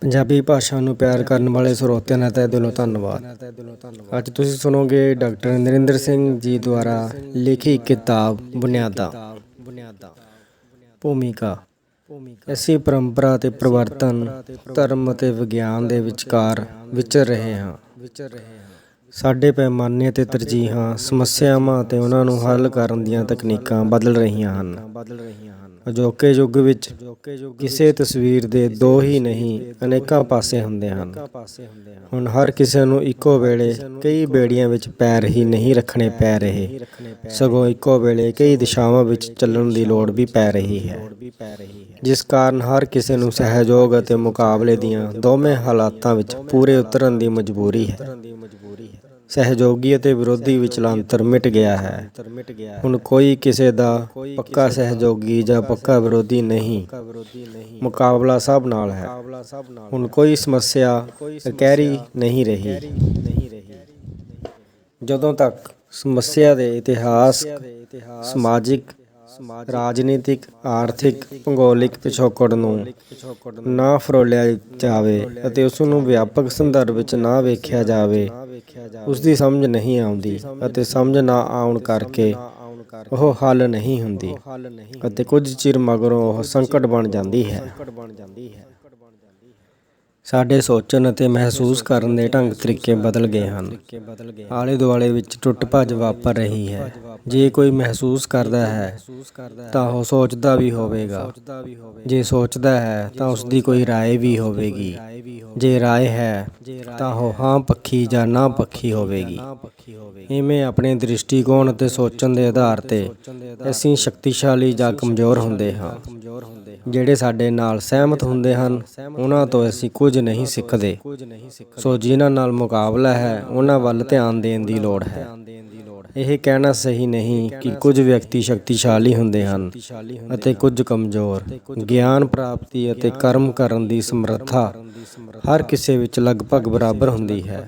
ਪੰਜਾਬੀ ਭਾਸ਼ਾ ਨੂੰ ਪਿਆਰ ਕਰਨ ਵਾਲੇ ਸਰੋਤਿਆਂ ਦਾ ਤਹਿ ਦਿਲੋਂ ਧੰਨਵਾਦ। ਅੱਜ ਤੁਸੀਂ ਸੁਣੋਗੇ ਡਾਕਟਰ ਨਰਿੰਦਰ ਸਿੰਘ ਜੀ ਦੁਆਰਾ ਲਿਖੀ ਕਿਤਾਬ ਬੁਨਿਆਦਾਂ। ਭੂਮਿਕਾ। ਅਸੀਂ ਪਰੰਪਰਾ ਅਤੇ ਪਰਿਵਰਤਨ, ਧਰਮ ਅਤੇ ਵਿਗਿਆਨ ਦੇ ਵਿਚਕਾਰ ਵਿਚਰ ਰਹੇ ਹਾਂ। ਸਾਡੇ ਪੈਮਾਨੇ ਅਤੇ ਤਰਜੀਹਾਂ, ਸਮੱਸਿਆਵਾਂ ਅਤੇ ਉਹਨਾਂ ਨੂੰ ਹੱਲ ਕਰਨ ਦੀਆਂ ਤਕਨੀਕਾਂ ਬਦਲ ਰਹੀਆਂ ਹਨ। ਅਜੋਕੇ ਯੁੱਗ ਵਿੱਚ ਕਿਸੇ ਤਸਵੀਰ ਦੇ ਦੋ ਹੀ ਨਹੀਂ, ਅਨੇਕਾਂ ਪਾਸੇ ਹੁੰਦੇ ਹਨ। ਹੁਣ ਹਰ ਕਿਸੇ ਨੂੰ ਇੱਕੋ ਵੇਲੇ ਕਈ ਬੇੜੀਆਂ ਵਿੱਚ ਪੈਰ ਹੀ ਨਹੀਂ ਰੱਖਣੇ ਪੈ ਰਹੇ, ਸਗੋਂ ਇੱਕੋ ਵੇਲੇ ਕਈ ਦਿਸ਼ਾਵਾਂ ਵਿੱਚ ਚੱਲਣ ਦੀ ਲੋੜ ਵੀ ਪੈ ਰਹੀ ਹੈ, ਜਿਸ ਕਾਰਨ ਹਰ ਕਿਸੇ ਨੂੰ ਸਹਿਯੋਗ ਅਤੇ ਮੁਕਾਬਲੇ ਦੀਆਂ ਦੋਵੇਂ ਹਾਲਾਤਾਂ ਵਿੱਚ ਪੂਰੇ ਉਤਰਨ ਦੀ ਮਜਬੂਰੀ ਹੈ। ਸਹਿਯੋਗੀ ਅਤੇ ਵਿਰੋਧੀ ਵਿਚਲਾ ਅੰਤਰ ਮਿਟ ਗਿਆ ਹੈ। ਹੁਣ ਕੋਈ ਕਿਸੇ ਦਾ ਪੱਕਾ ਸਹਿਯੋਗੀ ਜਾਂ ਪੱਕਾ ਵਿਰੋਧੀ ਨਹੀਂ, ਮੁਕਾਬਲਾ ਸਭ ਨਾਲ ਹੈ। ਹੁਣ ਕੋਈ ਸਮੱਸਿਆ ਇਕਹਿਰੀ ਨਹੀਂ ਰਹੀ। ਜਦੋਂ ਤੱਕ ਸਮੱਸਿਆ ਦੇ ਇਤਿਹਾਸਕ, ਸਮਾਜਿਕ, ਰਾਜਨੀਤਿਕ, ਆਰਥਿਕ, ਭੂਗੋਲਿਕ ਪਿਛੋਕੜ ਨੂੰ ਨਾ ਫਰੋਲਿਆ ਜਾਵੇ ਅਤੇ ਉਸ ਨੂੰ ਵਿਆਪਕ ਸੰਦਰਭ ਵਿੱਚ ਨਾ ਵੇਖਿਆ ਜਾਵੇ, ਉਸ ਦੀ ਸਮਝ ਨਹੀਂ ਆਉਂਦੀ ਅਤੇ ਸਮਝ ਨਾ ਆਉਣ ਕਰਕੇ ਉਹ ਹੱਲ ਨਹੀਂ ਹੁੰਦੀ ਅਤੇ ਕੁਝ ਚਿਰ ਮਗਰੋਂ ਉਹ ਸੰਕਟ ਬਣ ਜਾਂਦੀ ਹੈ। ਸਾਡੇ ਸੋਚਣ ਅਤੇ ਮਹਿਸੂਸ ਕਰਨ ਦੇ ਢੰਗ ਤਰੀਕੇ ਬਦਲ ਗਏ ਹਨ। ਆਲੇ ਦੁਆਲੇ ਵਿੱਚ ਟੁੱਟ ਭੱਜ ਵਾਪਰ ਰਹੀ ਹੈ। ਜੇ ਕੋਈ ਮਹਿਸੂਸ ਕਰਦਾ ਹੈ ਤਾਂ ਉਹ ਸੋਚਦਾ ਵੀ ਹੋਵੇਗਾ। ਜੇ ਸੋਚਦਾ ਹੈ ਤਾਂ ਉਸ ਦੀ ਕੋਈ ਰਾਏ ਵੀ ਹੋਵੇਗੀ। ਜੇ ਰਾਏ ਹੈ ਤਾਂ ਉਹ ਹਾਂ ਪੱਖੀ ਜਾਂ ਨਾ ਪੱਖੀ ਹੋਵੇਗੀ। ਇਵੇਂ ਆਪਣੇ ਦ੍ਰਿਸ਼ਟੀਕੋਣ ਅਤੇ ਸੋਚਣ ਦੇ ਆਧਾਰ ਤੇ ਅਸੀਂ ਸ਼ਕਤੀਸ਼ਾਲੀ ਜਾਂ ਕਮਜ਼ੋਰ ਹੁੰਦੇ ਹਾਂ। ਜਿਹੜੇ ਸਾਡੇ ਨਾਲ ਸਹਿਮਤ ਹੁੰਦੇ ਹਨ, ਉਹਨਾਂ ਤੋਂ ਅਸੀਂ ਕੁਝ ਨਹੀਂ ਸਿੱਖਦੇ, ਸੋ ਜਿਨ੍ਹਾਂ ਨਾਲ ਮੁਕਾਬਲਾ ਹੈ ਉਹਨਾਂ ਵੱਲ ਧਿਆਨ ਦੇਣ ਦੀ ਲੋੜ ਹੈ। ਇਹ ਕਹਿਣਾ ਸਹੀ ਨਹੀਂ ਕਿ ਕੁਝ ਵਿਅਕਤੀ ਸ਼ਕਤੀਸ਼ਾਲੀ ਹੁੰਦੇ ਹਨ ਅਤੇ ਕੁਝ ਕਮਜ਼ੋਰ। ਗਿਆਨ ਪ੍ਰਾਪਤੀ ਅਤੇ ਕਰਮ ਕਰਨ ਦੀ ਸਮਰੱਥਾ ਹਰ ਕਿਸੇ ਵਿੱਚ ਲਗਭਗ ਬਰਾਬਰ ਹੁੰਦੀ ਹੈ,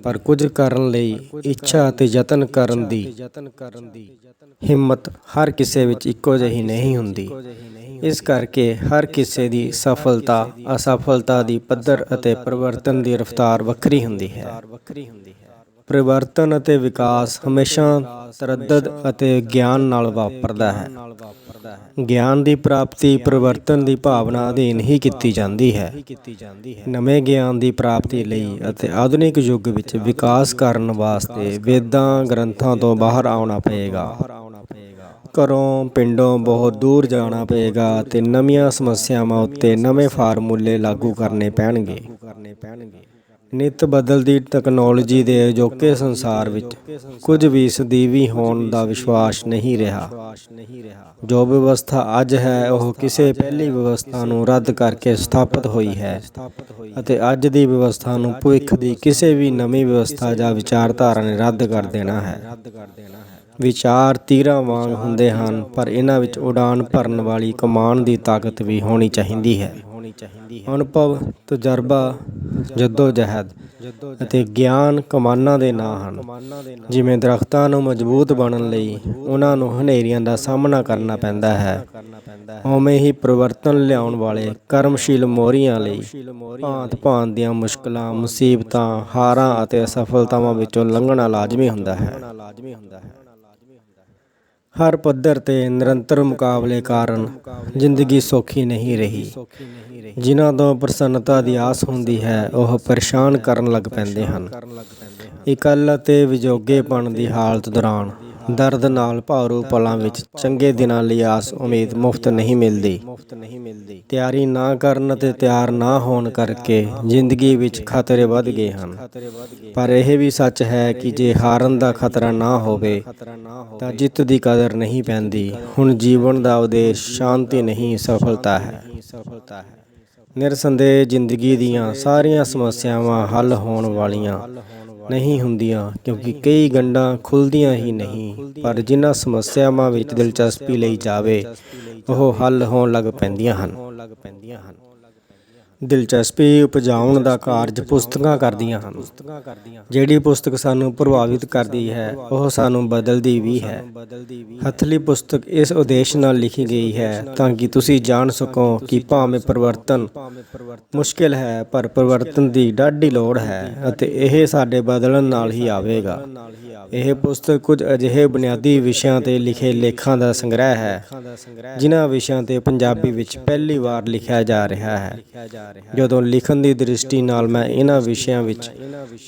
ਪਰ ਕੁਝ ਕਰਨ ਲਈ ਇੱਛਾ ਅਤੇ ਯਤਨ ਕਰਨ ਦੀ ਹਿੰਮਤ ਹਰ ਕਿਸੇ ਵਿੱਚ ਇੱਕੋ ਜਿਹੀ ਨਹੀਂ ਹੁੰਦੀ। ਇਸ ਕਰਕੇ ਹਰ ਕਿਸੇ ਦੀ ਸਫਲਤਾ, ਅਸਫਲਤਾ ਦੀ ਪੱਧਰ ਅਤੇ ਪਰਿਵਰਤਨ ਦੀ ਰਫ਼ਤਾਰ ਵੱਖਰੀ ਹੁੰਦੀ ਹੈ। ਪਰਿਵਰਤਨ ਅਤੇ ਵਿਕਾਸ ਹਮੇਸ਼ਾ ਤਰੱਦਦ ਅਤੇ ਗਿਆਨ ਨਾਲ ਵਾਪਰਦਾ ਹੈ। ਗਿਆਨ ਦੀ ਪ੍ਰਾਪਤੀ ਪਰਿਵਰਤਨ ਦੀ ਭਾਵਨਾ ਅਧੀਨ ਹੀ ਕੀਤੀ ਜਾਂਦੀ ਹੈ। ਨਵੇਂ ਗਿਆਨ ਦੀ ਪ੍ਰਾਪਤੀ ਲਈ ਅਤੇ ਆਧੁਨਿਕ ਯੁੱਗ ਵਿੱਚ ਵਿਕਾਸ ਕਰਨ ਵਾਸਤੇ ਵੇਦਾਂ ਗ੍ਰੰਥਾਂ ਤੋਂ ਬਾਹਰ ਆਉਣਾ ਪਏਗਾ। ਘਰੋਂ, ਪਿੰਡੋਂ ਬਹੁਤ ਦੂਰ ਜਾਣਾ ਪਏਗਾ ਅਤੇ ਨਵੀਆਂ ਸਮੱਸਿਆਵਾਂ ਉੱਤੇ ਨਵੇਂ ਫਾਰਮੂਲੇ ਲਾਗੂ ਕਰਨੇ ਪੈਣਗੇ। ਨਿੱਤ ਬਦਲਦੀ ਤਕਨਾਲੋਜੀ ਦੇ ਅਜੋਕੇ ਸੰਸਾਰ ਵਿੱਚ ਕੁਝ ਵੀ ਸਦੀਵੀ ਹੋਣ ਦਾ ਵਿਸ਼ਵਾਸ ਨਹੀਂ ਰਿਹਾ। ਜੋ ਵਿਵਸਥਾ ਅੱਜ ਹੈ ਉਹ ਕਿਸੇ ਪਹਿਲੀ ਵਿਵਸਥਾ ਨੂੰ ਰੱਦ ਕਰਕੇ ਸਥਾਪਿਤ ਹੋਈ ਹੈ ਅਤੇ ਅੱਜ ਦੀ ਵਿਵਸਥਾ ਨੂੰ ਭਵਿੱਖ ਦੀ ਕਿਸੇ ਵੀ ਨਵੀਂ ਵਿਵਸਥਾ ਜਾਂ ਵਿਚਾਰਧਾਰਾ ਨੇ ਰੱਦ ਕਰ ਦੇਣਾ ਹੈ। ਵਿਚਾਰ ਤੀਰਾਂ ਵਾਂਗ ਹੁੰਦੇ ਹਨ, ਪਰ ਇਹਨਾਂ ਵਿੱਚ ਉਡਾਨ ਭਰਨ ਵਾਲੀ ਕਮਾਨ ਦੀ ਤਾਕਤ ਵੀ ਹੋਣੀ ਚਾਹੀਦੀ ਹੈ। ਅਨੁਭਵ, ਤਜਰਬਾ, ਜੱਦੋ-ਜਹਿਦ ਅਤੇ ਗਿਆਨ ਕਮਾਨਾਂ ਦੇ ਨਾਂ ਹਨ। ਜਿਵੇਂ ਦਰੱਖਤਾਂ ਨੂੰ ਮਜ਼ਬੂਤ ਬਣਨ ਲਈ ਉਹਨਾਂ ਨੂੰ ਹਨੇਰੀਆਂ ਦਾ ਸਾਹਮਣਾ ਕਰਨਾ ਪੈਂਦਾ ਹੈ, ਉਵੇਂ ਹੀ ਪਰਿਵਰਤਨ ਲਿਆਉਣ ਵਾਲੇ ਕਰਮਸ਼ੀਲ ਮੋਹਰੀਆਂ ਲਈ ਭਾਂਤ-ਭਾਂਤ ਦੀਆਂ ਮੁਸ਼ਕਲਾਂ, ਮੁਸੀਬਤਾਂ, ਹਾਰਾਂ ਅਤੇ ਅਸਫਲਤਾਵਾਂ ਵਿੱਚੋਂ ਲੰਘਣਾ ਲਾਜ਼ਮੀ ਹੁੰਦਾ ਹੈ। ਹਰ ਪੱਧਰ ਤੇ ਨਿਰੰਤਰ ਮੁਕਾਬਲੇ ਕਾਰਨ ਜ਼ਿੰਦਗੀ ਸੌਖੀ ਨਹੀਂ ਰਹੀ। ਜਿਨ੍ਹਾਂ ਤੋਂ ਪ੍ਰਸੰਨਤਾ ਦੀ ਆਸ ਹੁੰਦੀ ਹੈ ਉਹ ਪਰੇਸ਼ਾਨ ਕਰਨ ਲੱਗ ਪੈਂਦੇ ਹਨ। ਇਕੱਲ ਅਤੇ ਵਿਜੋਗੇਪਣ ਦੀ ਹਾਲਤ ਦੌਰਾਨ ਦਰਦ ਨਾਲ ਭਾਰੂ ਪਲਾਂ ਵਿੱਚ ਚੰਗੇ ਦਿਨਾਂ ਲਈ ਆਸ ਉਮੀਦ ਮੁਫਤ ਨਹੀਂ ਮਿਲਦੀ। ਤਿਆਰੀ ਨਾ ਕਰਨ ਅਤੇ ਤਿਆਰ ਨਾ ਹੋਣ ਕਰਕੇ ਜ਼ਿੰਦਗੀ ਵਿੱਚ ਖਤਰੇ ਵੱਧ ਗਏ ਹਨ। ਪਰ ਇਹ ਵੀ ਸੱਚ ਹੈ ਕਿ ਜੇ ਹਾਰਨ ਦਾ ਖਤਰਾ ਨਾ ਹੋਵੇ ਤਾਂ ਜਿੱਤ ਦੀ ਕਦਰ ਨਹੀਂ ਪੈਂਦੀ। ਹੁਣ ਜੀਵਨ ਦਾ ਉਦੇਸ਼ ਸ਼ਾਂਤੀ ਨਹੀਂ, ਸਫਲਤਾ ਹੈ। ਨਿਰਸੰਦੇਹ ਜ਼ਿੰਦਗੀ ਦੀਆਂ ਸਾਰੀਆਂ ਸਮੱਸਿਆਵਾਂ ਹੱਲ ਹੋਣ ਵਾਲੀਆਂ ਨਹੀਂ ਹੁੰਦੀਆਂ, ਕਿਉਂਕਿ ਕਈ ਗੰਢਾਂ ਖੁੱਲ੍ਹਦੀਆਂ ਹੀ ਨਹੀਂ, ਪਰ ਜਿਨ੍ਹਾਂ ਸਮੱਸਿਆਵਾਂ ਵਿੱਚ ਦਿਲਚਸਪੀ ਲਈ ਜਾਵੇ ਉਹ ਹੱਲ ਹੋਣ ਲੱਗ ਪੈਂਦੀਆਂ ਹਨ। ਦਿਲਚਸਪੀ ਉਪਜਾਉਣ ਦਾ ਕਾਰਜ ਪੁਸਤਕਾਂ ਕਰਦੀਆਂ ਹਨ। ਜਿਹੜੀ ਪੁਸਤਕ ਸਾਨੂੰ ਪ੍ਰਭਾਵਿਤ ਕਰਦੀ ਹੈ ਉਹ ਸਾਨੂੰ ਬਦਲਦੀ ਵੀ ਹੈ। ਹੱਥਲੀ ਪੁਸਤਕ ਇਸ ਉਦੇਸ਼ ਨਾਲ ਲਿਖੀ ਗਈ ਹੈ ਤਾਂ ਕਿ ਤੁਸੀਂ ਜਾਣ ਸਕੋ ਕਿ ਭਾਵੇਂ ਪਰਿਵਰਤਨ ਮੁਸ਼ਕਿਲ ਹੈ ਪਰ ਪਰਿਵਰਤਨ ਦੀ ਡਾਢੀ ਲੋੜ ਹੈ ਅਤੇ ਇਹ ਸਾਡੇ ਬਦਲਣ ਨਾਲ ਹੀ ਆਵੇਗਾ। ਇਹ ਪੁਸਤਕ ਕੁਝ ਅਜਿਹੇ ਬੁਨਿਆਦੀ ਵਿਸ਼ਿਆਂ ਤੇ ਲਿਖੇ ਲੇਖਾਂ ਦਾ ਸੰਗ੍ਰਹਿ ਹੈ ਜਿਨ੍ਹਾਂ ਵਿਸ਼ਿਆਂ ਤੇ ਪੰਜਾਬੀ ਵਿੱਚ ਪਹਿਲੀ ਵਾਰ ਲਿਖਿਆ ਜਾ ਰਿਹਾ ਹੈ। ਜਦੋਂ ਲਿਖਣ ਦੀ ਦ੍ਰਿਸ਼ਟੀ ਨਾਲ ਮੈਂ ਇਹਨਾਂ ਵਿਸ਼ਿਆਂ ਵਿੱਚ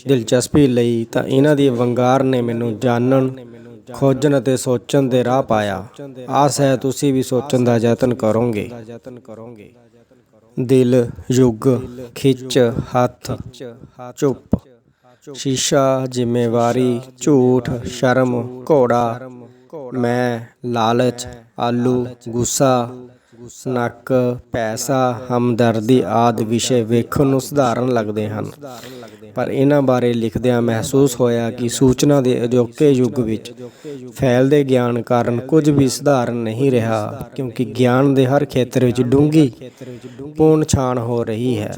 ਦਿਲਚਸਪੀ ਲਈ ਤਾਂ ਇਹਨਾਂ ਦੀ ਵੰਗਾਰ ਨੇ ਮੈਨੂੰ ਜਾਣਨ, ਖੋਜਣ ਅਤੇ ਸੋਚਣ ਦੇ ਰਾਹ ਪਾਇਆ। ਆਸ ਹੈ ਤੁਸੀਂ ਵੀ ਸੋਚਣ ਦਾ ਯਤਨ ਕਰੋਗੇ। ਦਿਲ, ਯੁੱਗ, ਖਿੱਚ, ਹੱਥ, ਚੁੱਪ, ਸ਼ੀਸ਼ਾ, ਜ਼ਿੰਮੇਵਾਰੀ, ਝੂਠ, ਸ਼ਰਮ, ਘੋੜਾ, ਮੈਂ, ਲਾਲਚ, ਆਲੂ, ਗੁੱਸਾ, ਨੱਕ, ਪੈਸਾ, ਹਮਦਰਦੀ ਆਦਿ ਵਿਸ਼ੇ ਵੇਖਣ ਨੂੰ ਸਧਾਰਨ ਲੱਗਦੇ ਹਨ, ਪਰ ਇਹਨਾਂ ਬਾਰੇ ਲਿਖਦਿਆਂ ਮਹਿਸੂਸ ਹੋਇਆ ਕਿ ਸੂਚਨਾ ਦੇ ਅਜੋਕੇ ਯੁੱਗ ਵਿੱਚ ਫੈਲਦੇ ਗਿਆਨ ਕਾਰਨ ਕੁਝ ਵੀ ਸਧਾਰਨ ਨਹੀਂ ਰਿਹਾ, ਕਿਉਂਕਿ ਗਿਆਨ ਦੇ ਹਰ ਖੇਤਰ ਵਿੱਚ ਡੂੰਘੀ ਪੁਨਛਾਣ ਹੋ ਰਹੀ ਹੈ।